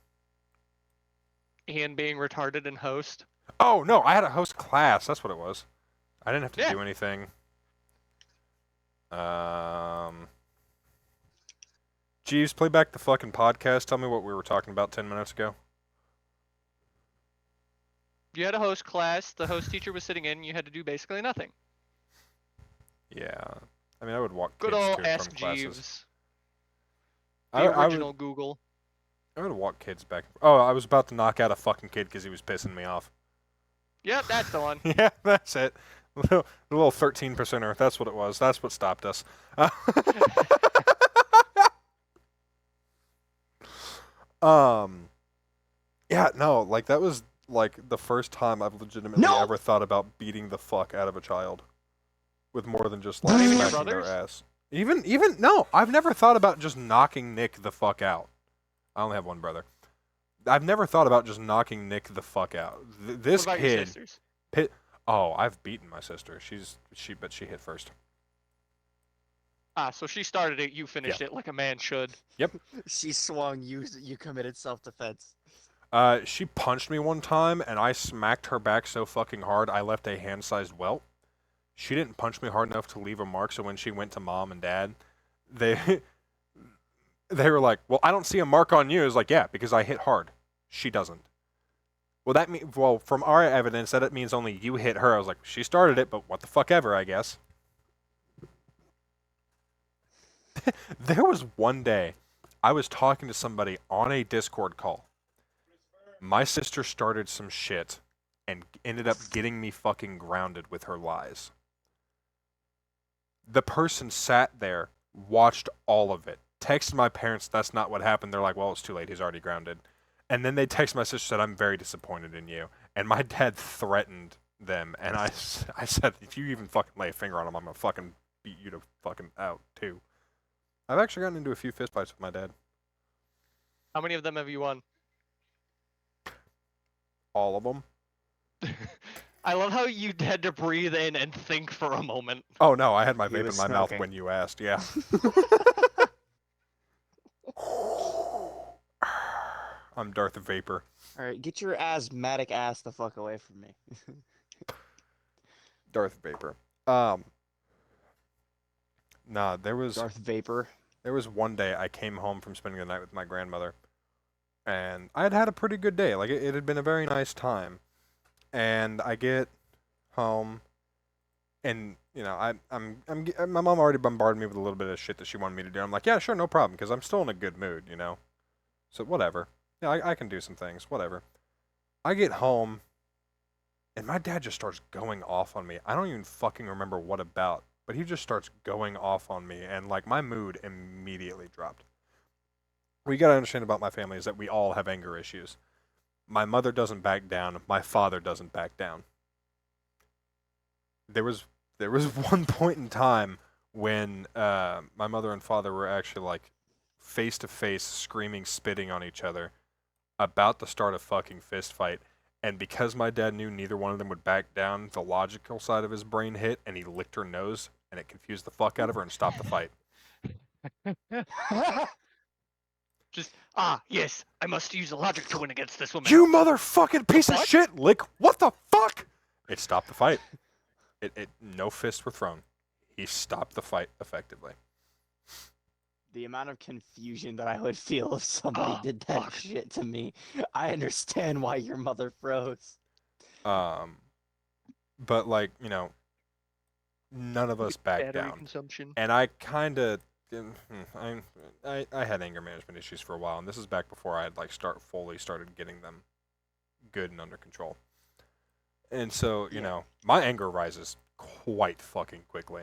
Ian being retarded and host. Oh no, I had a host class. That's what it was. I didn't have to Yeah. do anything. Jeeves, play back the fucking podcast. Tell me what we were talking about 10 minutes ago. You had a host class. The host teacher was sitting in. You had to do basically nothing. Yeah. I mean, I would walk Good kids old to and Ask from classes. Jeeves. The I original Google. would walk kids back. Oh, I was about to knock out a fucking kid because he was pissing me off. Yep, that's the one. Yeah, that's it. The little 13%er. That's what it was. That's what stopped us. Yeah, no, like that was like the first time I've legitimately No! ever thought about beating the fuck out of a child with more than just like Not even your smacking their brothers? ass. Even no, I've never thought about just knocking Nick the fuck out. I only have one brother. I've never thought about just knocking Nick the fuck out. This What about your kid. sisters? Oh, I've beaten my sister. But she hit first. So she started it, you finished it like a man should. She swung. You committed self-defense. She punched me one time, and I smacked her back so fucking hard I left a hand-sized welt. She didn't punch me hard enough to leave a mark, so when she went to mom and dad, they they were like, "Well, I don't see a mark on you." I was like, "Yeah, because I hit hard. She doesn't." Well, from our evidence, that it means only you hit her. I was like, "She started it, but what the fuck ever, I guess." There was one day I was talking to somebody on a Discord call. My sister started some shit and ended up getting me fucking grounded with her lies. The person sat there, watched all of it, texted my parents that's not what happened. They're like, well, it's too late. He's already grounded. And then they text my sister, said, I'm very disappointed in you. And my dad threatened them. And I said, if you even fucking lay a finger on him, I'm going to fucking beat you to fucking out, too. I've actually gotten into a few fistfights with my dad. How many of them have you won? All of them. I love how you had to breathe in and think for a moment. Oh, no, I had my He vape in was my mouth smoking. when you asked, yeah. I'm Darth Vapor. All right, get your asthmatic ass the fuck away from me. Darth Vapor. Nah, there was Vapor. one day I came home from spending the night with my grandmother, and I had had a pretty good day. Like it had been a very nice time, and I get home, and you know my mom already bombarded me with a little bit of shit that she wanted me to do. I'm like, yeah, sure, no problem, because I'm still in a good mood, you know. So whatever. Yeah, I can do some things. Whatever. I get home, and my dad just starts going off on me. I don't even fucking remember what about. But he just starts going off on me, and like my mood immediately dropped. What you gotta understand about my family is that we all have anger issues. My mother doesn't back down. My father doesn't back down. There was one point in time when my mother and father were actually like face to face, screaming, spitting on each other, about to start a fucking fist fight. And because my dad knew neither one of them would back down, the logical side of his brain hit, and he licked her nose, and it confused the fuck out of her and stopped the fight. Just, yes, I must use logic to win against this woman. You motherfucking piece of What? shit, lick! What the fuck? It stopped the fight. No fists were thrown. He stopped the fight effectively. The amount of confusion that I would feel if somebody Oh, did that fuck. shit to me. I understand why your mother froze. But like, you know, none of us backed Battery down. consumption. And I kind of, I had anger management issues for a while, and this is back before I had like fully started getting them good and under control. And so, you know, my anger rises quite fucking quickly.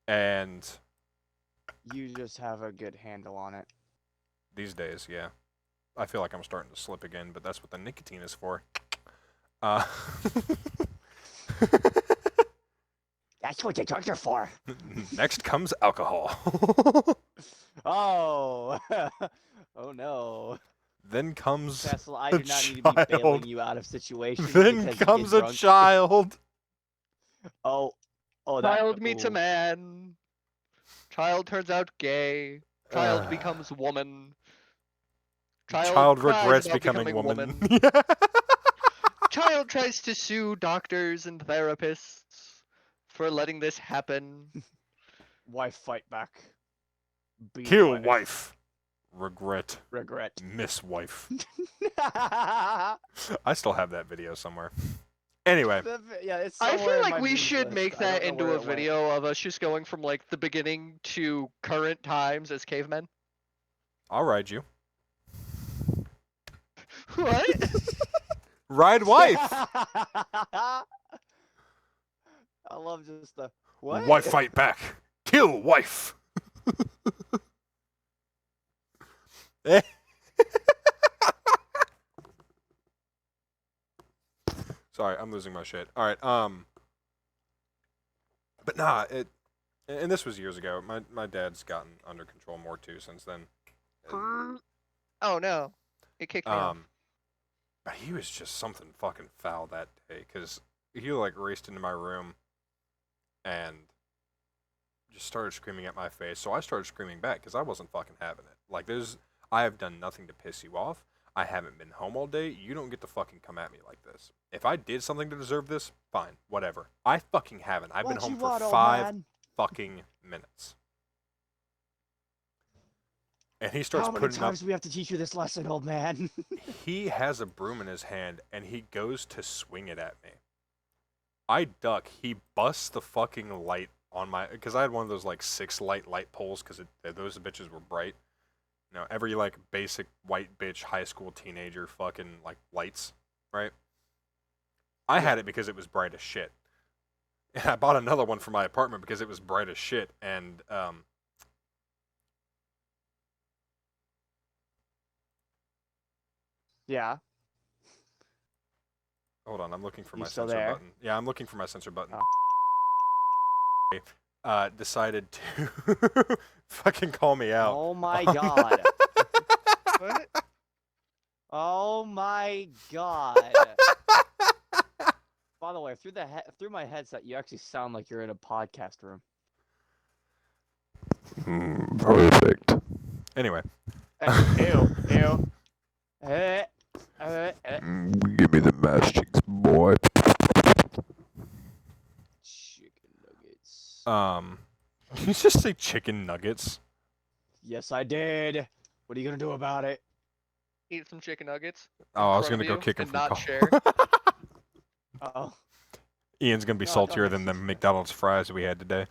And You just have a good handle on it. these days, yeah. I feel like I'm starting to slip again, but that's what the nicotine is for. That's what the drugs are for. Next comes alcohol. Oh. Oh no. Then comes Cecil, I a do not need to be bailing child. you out of situations. Then because you comes get a drunk. child. Oh. Oh, that. Child meets a ooh. man. Child turns out gay. Child becomes woman. Child cries regrets about becoming woman. Child tries to sue doctors and therapists for letting this happen. Wife fight back. Beat Kill wife. Regret. Regret. Miss wife. I still have that video somewhere. Anyway. Yeah, it's I somewhere feel in like my we memes should list. make I don't that know into where a it went. video of us just going from like the beginning to current times as cavemen. I'll ride you. What? Ride wife. I love just the what? Wife fight back. Kill wife. Sorry, I'm losing my shit. All right, but nah, and this was years ago. My dad's gotten under control more too since then. Oh no, it kicked me off. But he was just something fucking foul that day, cause he like raced into my room, and just started screaming at my face. So I started screaming back because I wasn't fucking having it. Like, I have done nothing to piss you off. I haven't been home all day. You don't get to fucking come at me like this. If I did something to deserve this, fine, whatever. I fucking haven't. I've been What home you for want, old 5 man? fucking minutes. And he starts How many putting up. times do we have to teach you this lesson, old man? He has a broom in his hand and he goes to swing it at me. I duck. He busts the fucking light on my, because I had one of those like 6 light poles because those bitches were bright. You know, every like basic white bitch high school teenager fucking like lights, right? I had it because it was bright as shit. And I bought another one for my apartment because it was bright as shit. And Yeah. hold on, I'm looking for You my still sensor there? button. Yeah, I'm looking for my sensor button. Oh. Decided to fucking call me out. Oh my god. What? Oh my god. By the way, through my headset, you actually sound like you're in a podcast room. Perfect. Anyway. Ew. Give me the mash cheeks, boy. Chicken nuggets. Did you just say chicken nuggets? Yes, I did. What are you gonna do about it? Eat some chicken nuggets. Oh, I was front gonna of go you kick him and from not call. share. Uh-oh. Ian's gonna be No, saltier don't. than the McDonald's fries we had today.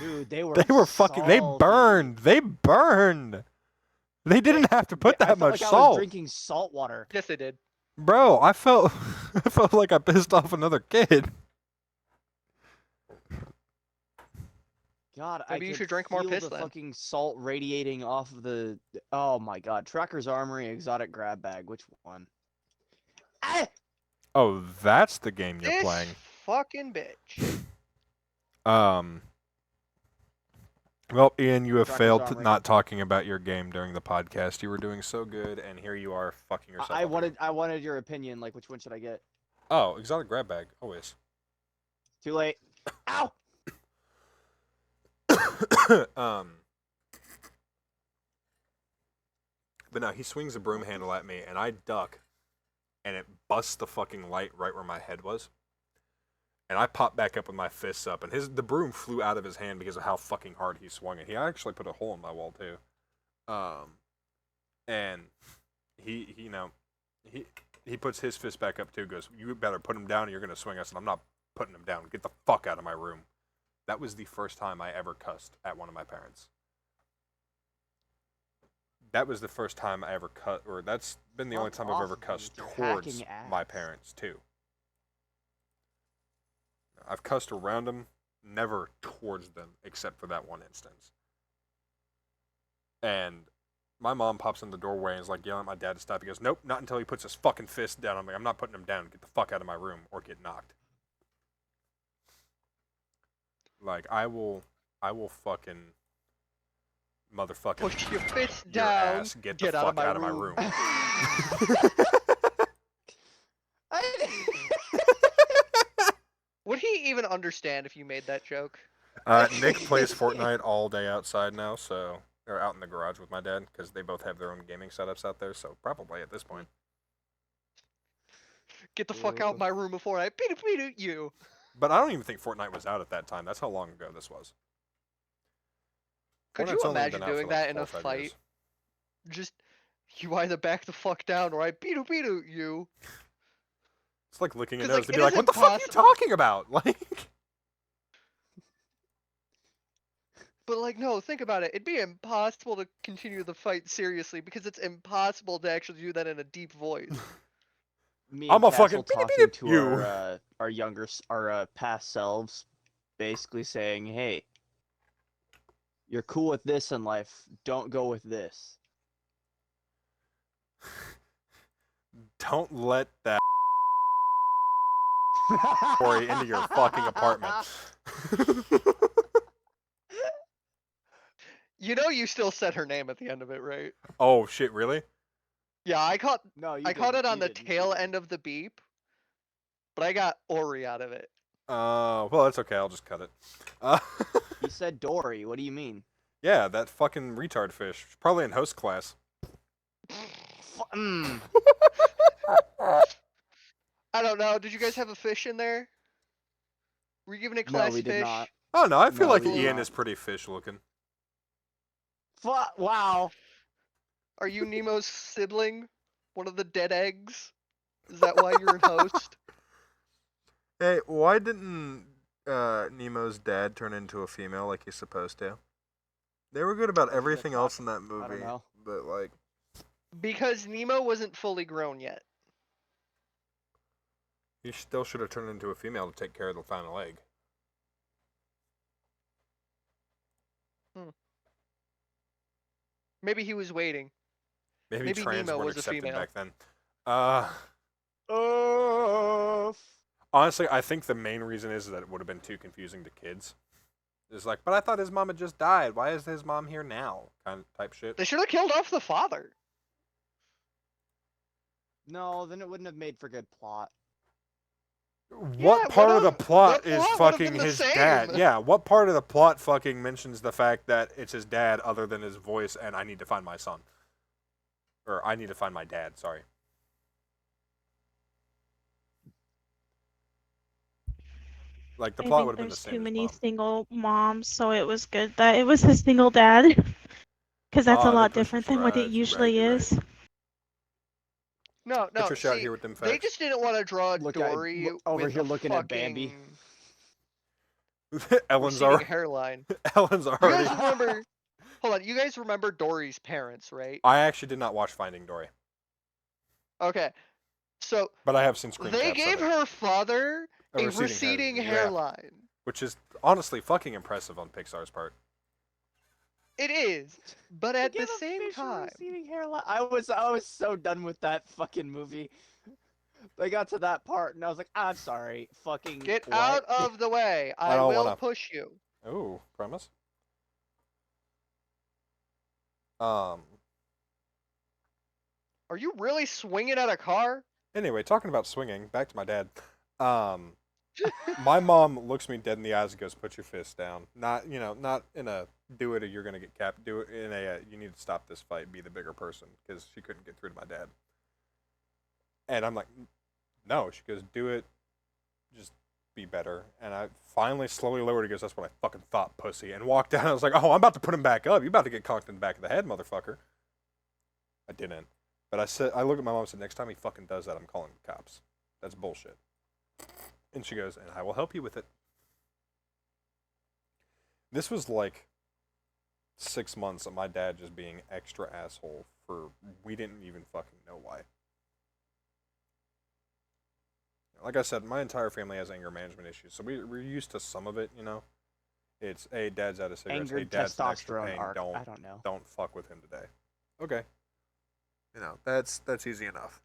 Dude, they were They were fucking. They salty. burned. They burned. They didn't have to put I that felt much like I was salt, drinking salt water. Yes, they did. bro. I felt. I felt like I pissed off another kid. God, Maybe I you could should drink more feel piss the then. fucking salt radiating off of the. Oh my god, Tracker's Armory, Exotic Grab Bag. Which one? Ah! Oh, that's the game you're This playing. fucking bitch. Well, Ian, you have Tracker's failed to Armory. not talking about your game during the podcast. You were doing so good, and here you are fucking yourself. I up wanted your opinion. Like, which one should I get? Oh, exotic grab bag, always. Too late. Ow! But no, he swings the broom handle at me, and I duck, and it busts the fucking light right where my head was. And I pop back up with my fists up, and the broom flew out of his hand because of how fucking hard he swung it. He actually put a hole in my wall too. And he puts his fist back up too. Goes, you better put him down, or you're gonna swing us. And I'm not putting him down. Get the fuck out of my room. That was the first time I ever cussed at one of my parents. That was the first time I ever cut, or that's been the only Fuck time I've off ever of me cussed with your towards hacking my ass. parents too. I've cussed around them, never towards them, except for that one instance. And my mom pops in the doorway and is like yelling at my dad to stop. He goes, nope, not until he puts his fucking fist down. I'm like, I'm not putting him down. Get the fuck out of my room or get knocked. Like, I will fucking motherfucking Push your fist your down. ass. Get Get the out fuck of my out of my room. room. Would he even understand if you made that joke? Nick plays Fortnite all day outside now, so they're out in the garage with my dad because they both have their own gaming setups out there. So probably at this point. Get the fuck out of my room before I beat you. But I don't even think Fortnite was out at that time. That's how long ago this was. Could Fortnite's you only imagine been out for doing like that in 4 a or 5 fight? years. Just, you either back the fuck down or I beat you. It's like licking a 'Cause, nose like, to it be like, is what the fuck are you impossible. talking about? Like, But like, no, think about it. It'd be impossible to continue the fight seriously because it's impossible to actually do that in a deep voice. Me I'm and a fucking Castle beep, talking beep, to you. our past selves, basically saying, "Hey, you're cool with this in life. Don't go with this." Don't let that story into your fucking apartment. You know, you still said her name at the end of it, right? Oh shit, really? Yeah, I caught No, you I caught didn't. it on You the didn't. tail end of the beep, but I got Ori out of it. Well, that's okay. I'll just cut it. Uh, He said Dory. What do you mean? yeah, that fucking retard fish. Probably in host class. Mm. I don't know. Did you guys have a fish in there? Were you giving a No, class we did fish? not. Oh no, I feel No, like we did Ian not. is pretty fish looking. Wow. Are you Nemo's sibling? One of the dead eggs? Is that why you're in host? Hey, why didn't Nemo's dad turn into a female like he's supposed to? They were good about Because they're everything else in fucked. that movie. I don't know. But like, Because Nemo wasn't fully grown yet. he still should have turned into a female to take care of the final egg. Maybe he was waiting. Maybe trans Nemo weren't was a accepted female. back then. Oh. Honestly, I think the main reason is that it would have been too confusing to kids. It's like, but I thought his mom had just died. Why is his mom here now? Kind of type shit. They should have killed off the father. No, then it wouldn't have made for good plot. What part of the would've- plot the is plot would've fucking been the his same. dad? Yeah, what part of the plot fucking mentions the fact that it's his dad other than his voice and I need to find my son? Or I need to find my dad, sorry. Like, the I plot think would have been the there's same too as many mom. single moms, so it was good that it was a single dad. Because that's a Ah, the lot push- different than what it right, usually you're right. is. No, Put your shot see, here with them they facts. just didn't want to draw Look Dory over with here a looking at Bambi. fucking Ellen's receding already. hairline. Ellen's You already. guys remember? Hold on, you guys remember Dory's parents, right? I actually did not watch Finding Dory, Okay, so but I have seen screen they caps gave of it. her father A a receding receding hair- yeah. hairline. Which is honestly fucking impressive on Pixar's part. It is, but They at the gave a same fish a time, receding hairline. I was so done with that fucking movie. They got to that part and I was like, I'm sorry, fucking get what? out of the way. I don't will wanna- push you. Ooh, premise. Are you really swinging at a car? Anyway, talking about swinging, back to my dad. My mom looks me dead in the eyes and goes, "Put your fist down." Not, not in a do it or you're gonna get capped. Do it in a you need to stop this fight. Be the bigger person, because she couldn't get through to my dad. And I'm like, no. She goes, do it. Just be better. And I finally slowly lowered it. Goes, that's what I fucking thought, pussy. And walked down. I was like, oh, I'm about to put him back up. You about to get conked in the back of the head, motherfucker. I didn't. But I looked at my mom and said, next time he fucking does that, I'm calling the cops. That's bullshit. And she goes, and I will help you with it. This was like 6 months of my dad just being extra asshole for we didn't even fucking know why. Like I said, my entire family has anger management issues, so we're used to some of it, It's, hey, dad's out of cigarettes. Anger Hey, dad's in extra testosterone pain. arc. I don't know. Don't fuck with him today. Okay. That's easy enough.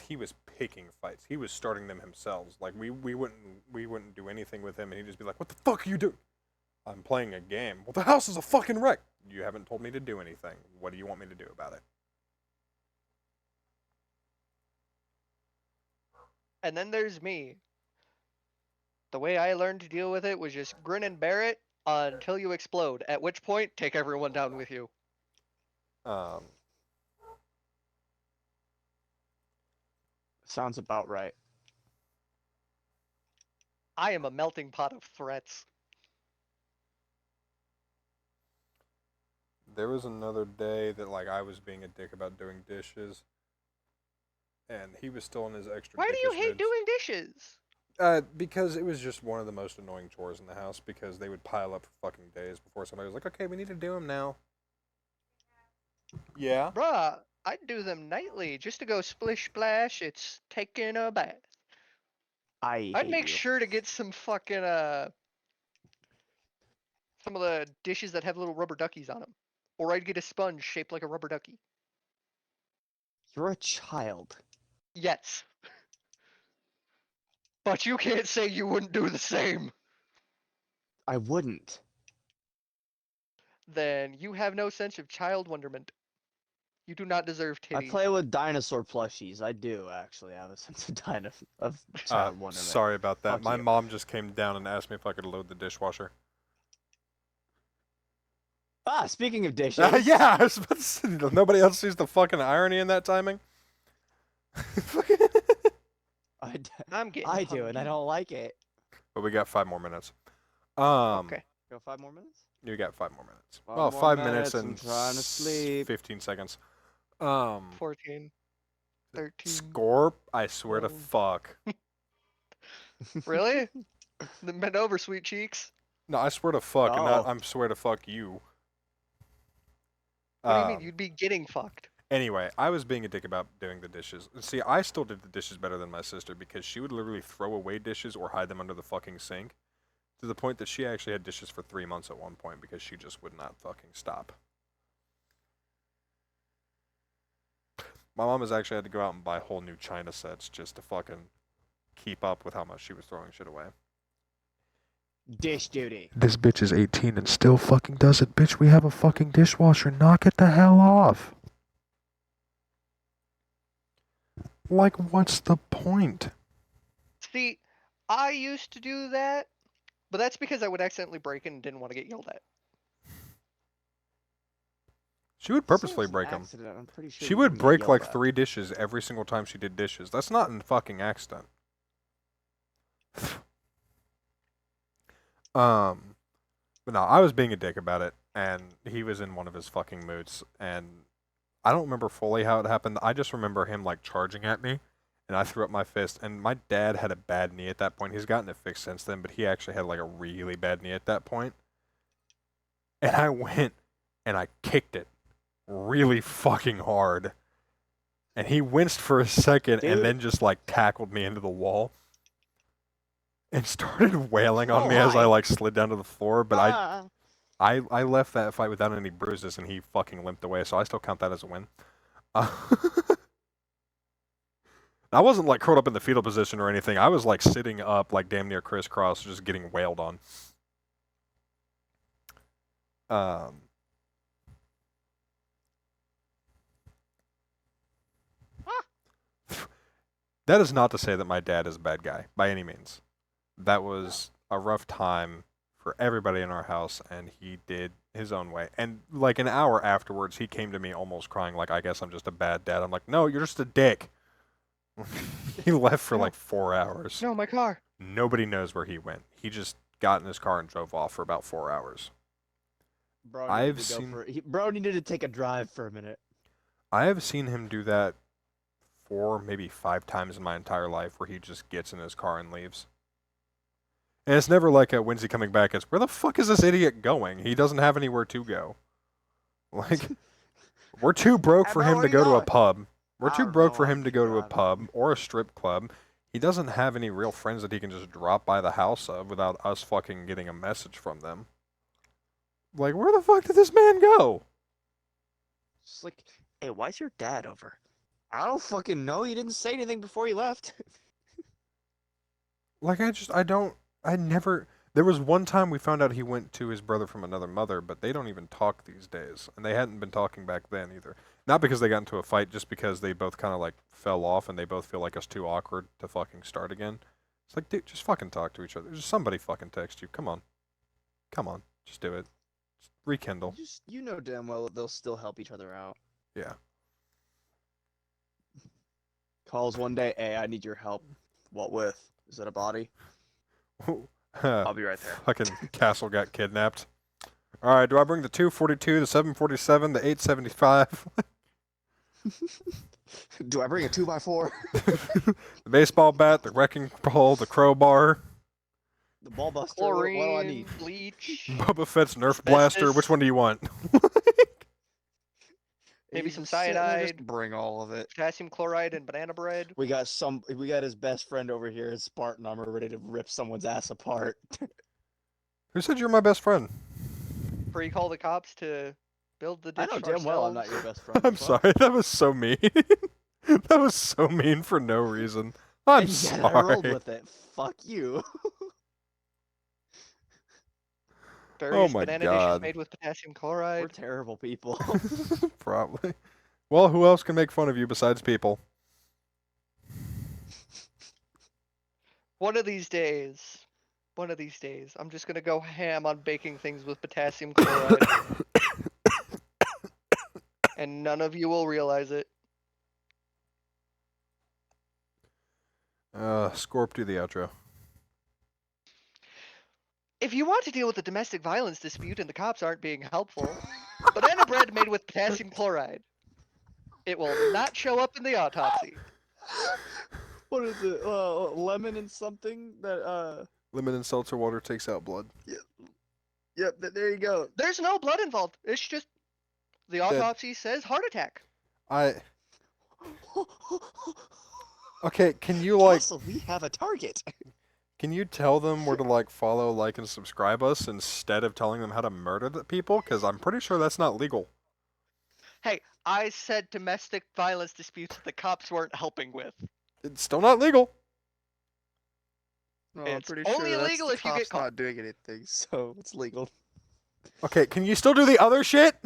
He was picking fights. He was starting them himself. Like we wouldn't do anything with him, and he'd just be like, "What the fuck are you doing?" I'm playing a game. Well, the house is a fucking wreck. You haven't told me to do anything. What do you want me to do about it? And then there's me. The way I learned to deal with it was just grin and bear it until you explode. At which point, take everyone down with you. Sounds about right. I am a melting pot of threats. There was another day that I was being a dick about doing dishes, and he was still in his extra. Why do you dickish hate mids. doing dishes? Because it was just one of the most annoying chores in the house because they would pile up for fucking days before somebody was like, okay, we need to do them now. Yeah. Bruh, I'd do them nightly just to go splish splash. It's taking a bath. I'd I'd make sure to get some fucking some of the dishes that have little rubber duckies on them, or I'd get a sponge shaped like a rubber ducky. You're a child. Yes. But you can't say you wouldn't do the same. I wouldn't. Then you have no sense of child wonderment. You do not deserve I titties. play with dinosaur plushies. I do actually have a sense of child wonderment. Sorry about that. Fuck My you. mom just came down and asked me if I could load the dishwasher. Ah, speaking of dishes. Yeah, I was about to say, nobody else sees the fucking irony in that timing. I'm getting I do, and I hungry. don't like it. But we got 5 more minutes. Okay. Go 5 more minutes. You got 5 more minutes. Five Well, more 5 minutes minutes, and I'm trying to sleep. 15 seconds. 14, 13. Score? I swear to 12. fuck. Really? Then bend over, sweet cheeks. No, I swear to fuck, and not Oh. I'm swear to fuck you. What do you mean? You'd be getting fucked. Anyway, I was being a dick about doing the dishes. See, I still did the dishes better than my sister because she would literally throw away dishes or hide them under the fucking sink. To the point that she actually had dishes for 3 months at one point because she just would not fucking stop. My mom has actually had to go out and buy whole new china sets just to fucking keep up with how much she was throwing shit away. Dish duty. This bitch is 18 and still fucking does it. Bitch, we have a fucking dishwasher. Knock it the hell off. Like, what's the point? See, I used to do that, but that's because I would accidentally break it and didn't want to get yelled at. She would purposely break them. Accident. I'm pretty sure She you would can get break yelled like at. 3 dishes every single time she did dishes. That's not a fucking accident. But no, I was being a dick about it, and he was in one of his fucking moods, and I don't remember fully how it happened. I just remember him like charging at me, and I threw up my fist, and my dad had a bad knee at that point. He's gotten it fixed since then, but he actually had like a really bad knee at that point. And I went and I kicked it really fucking hard. And he winced for a second and Dude. then just like tackled me into the wall and started wailing on me as I like slid down to the floor. But Ah. I left that fight without any bruises and he fucking limped away, so I still count that as a win. I wasn't like curled up in the fetal position or anything. I was like sitting up like damn near crisscross, just getting wailed on. That is not to say that my dad is a bad guy, by any means. That was a rough time for everybody in our house, and he did his own way. And like an hour afterwards, he came to me almost crying, like, I guess I'm just a bad dad. I'm like, no, you're just a dick. He left for like 4 hours. No, my car. Nobody knows where he went. He just got in his car and drove off for about 4 hours. Bro I've needed to go seen- for bro needed to take a drive for a minute. I have seen him do that 4, maybe 5 times in my entire life where he just gets in his car and leaves. And it's never like a when's he coming back? It's where the fuck is this idiot going? He doesn't have anywhere to go. Like, we're too broke Hey, for bro, him where to you go to a going? pub. We're I too don't broke know, for I'm him to go to a driving. pub or a strip club. He doesn't have any real friends that he can just drop by the house of without us fucking getting a message from them. Like, where the fuck did this man go? Just like, hey, why's your dad over? I don't fucking know. You didn't say anything before you left. Like, I never. There was one time we found out he went to his brother from another mother, but they don't even talk these days. And they hadn't been talking back then either. Not because they got into a fight, just because they both kind of like fell off and they both feel like it's too awkward to fucking start again. It's like, dude, just fucking talk to each other. Just somebody fucking text you. Come on. Come on. Just do it. Just rekindle. You know damn well they'll still help each other out. Yeah. Calls one day, hey, I need your help. What with? Is it a body? I'll be right there. Fucking castle got kidnapped. Alright, do I bring the 242, the 747, the 875, Do I bring a 2x4? the baseball bat, the wrecking ball, the crowbar, The ball buster? What do I Chlorine, need? bleach, Boba Fett's Nerf blaster? Which one do you want? Maybe He's some just sitting there, cyanide. Just bring all of it. potassium chloride, and banana bread. We got his best friend over here in Spartan armor ready to rip someone's ass apart. Who said you're my best friend? Before you call the cops to build the ditch I know damn well I'm not your ourselves. best friend. I'm Fuck. sorry, that was so mean. That was so mean for no reason. I'm And yet I rolled sorry. with it. Fuck you. Various my banana God. dishes made with potassium We're chloride. terrible people. Probably. Well, who else can make fun of you besides people? One of these days, I'm just gonna go ham on baking things with potassium chloride, and none of you will realize it. Scorp, do the outro. If you want to deal with a domestic violence dispute and the cops aren't being helpful, banana bread made with potassium chloride. It will not show up in the autopsy. What is it? Lemon and something that Lemon and seltzer water takes out blood. Yep. There you go. There's no blood involved. It's just the autopsy says heart attack. Okay, can you like Castle, we have a target. can you tell them where to like follow, like, and subscribe us instead of telling them how to murder the people? Because I'm pretty sure that's not legal. Hey, I said domestic violence disputes that the cops weren't helping with. It's still not legal. No, It's only illegal if you get caught. Not doing anything, so it's legal. Okay, can you still do the other shit?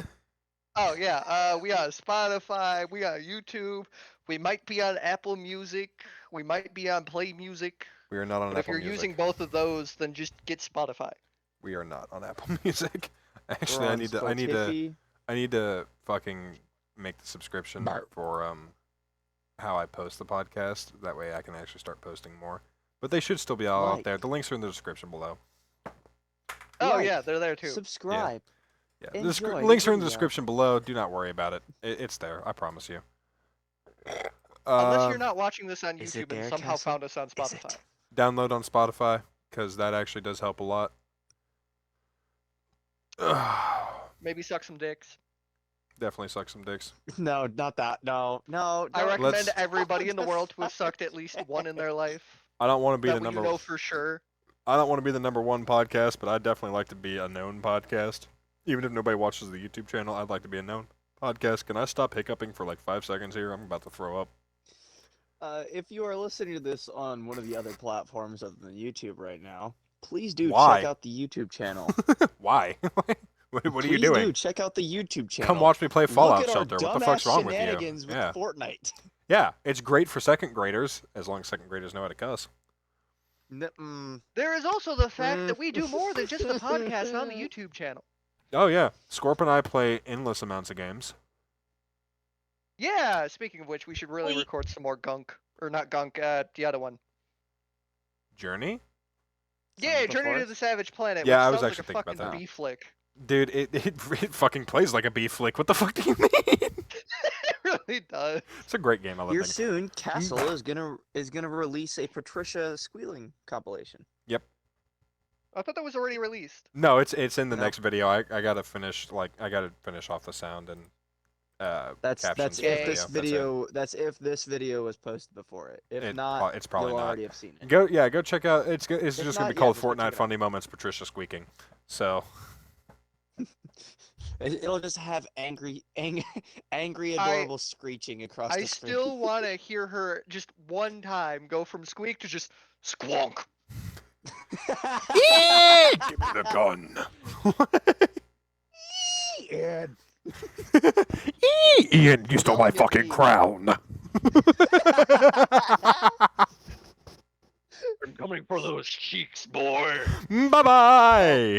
Oh yeah, we on Spotify, we on YouTube, we might be on Apple Music, we might be on Play Music. We are not on But if Apple you're Music. using both of those, then just get Spotify. We are not on Apple Music. Actually, We're I on need to fucking make the subscription for how I post the podcast. That way I can actually start posting more. But they should still be all out there. The links are in the description below. Oh Like, yeah, they're there too. Subscribe. Yeah, the Enjoy links are in the video. description below. Do not worry about it. It's there. I promise you. Unless you're not watching this on is it YouTube and there, somehow Castle? found us on Is Spotify. it? Download on Spotify, because that actually does help a lot. Maybe suck some dicks. Definitely suck some dicks. No, not that. No. I recommend Let's- everybody in the world to have sucked at least one in their life. I don't want to be That the way number. you know for sure. I don't want to be the number one podcast, but I'd definitely like to be a known podcast. Even if nobody watches the YouTube channel, I'd like to be a known podcast. Can I stop hiccuping for like 5 seconds here? I'm about to throw up. If you are listening to this on one of the other platforms other than YouTube right now, please do Why? check out the YouTube channel. Why? what are you Please doing? do check out the YouTube channel. Come watch me play Fallout Look at Shelter. Our What the fuck's wrong with you? shenanigans with Yeah. Fortnite. Yeah, it's great for second graders, as long as second graders know how to cuss. There is also the fact that we do more than just the podcast on the YouTube channel. Oh yeah, Scorp and I play endless amounts of games. Yeah, speaking of which, we should really record some more gunk. Or not gunk, the other one. Journey? Yeah, of the Journey to Forest? the Savage Planet. Yeah, which I was sounds actually like a thinking about fucking that. B-flick. Dude, it fucking plays like a B flick. What the fuck do you mean? It really does. It's a great game. I love Here that game. soon, Castle is gonna release a Patricia squealing compilation. I thought that was already released. No, it's in the No. next video. I gotta finish off the sound and That's captions for if the this That's it. video that's if this video was posted before it. If not, it's probably you'll not. already have seen it. Go check out. It's If just gonna not, be yeah, called just go check Fortnite it out. Funny Moments Patricia squeaking. So It'll just have angry, adorable screeching across I the screen. still want to hear her just one time go from squeak to just squonk. give me the gun. Ian. Ian, you stole my Don't get fucking me. crown. I'm coming for those cheeks, boy. Bye bye.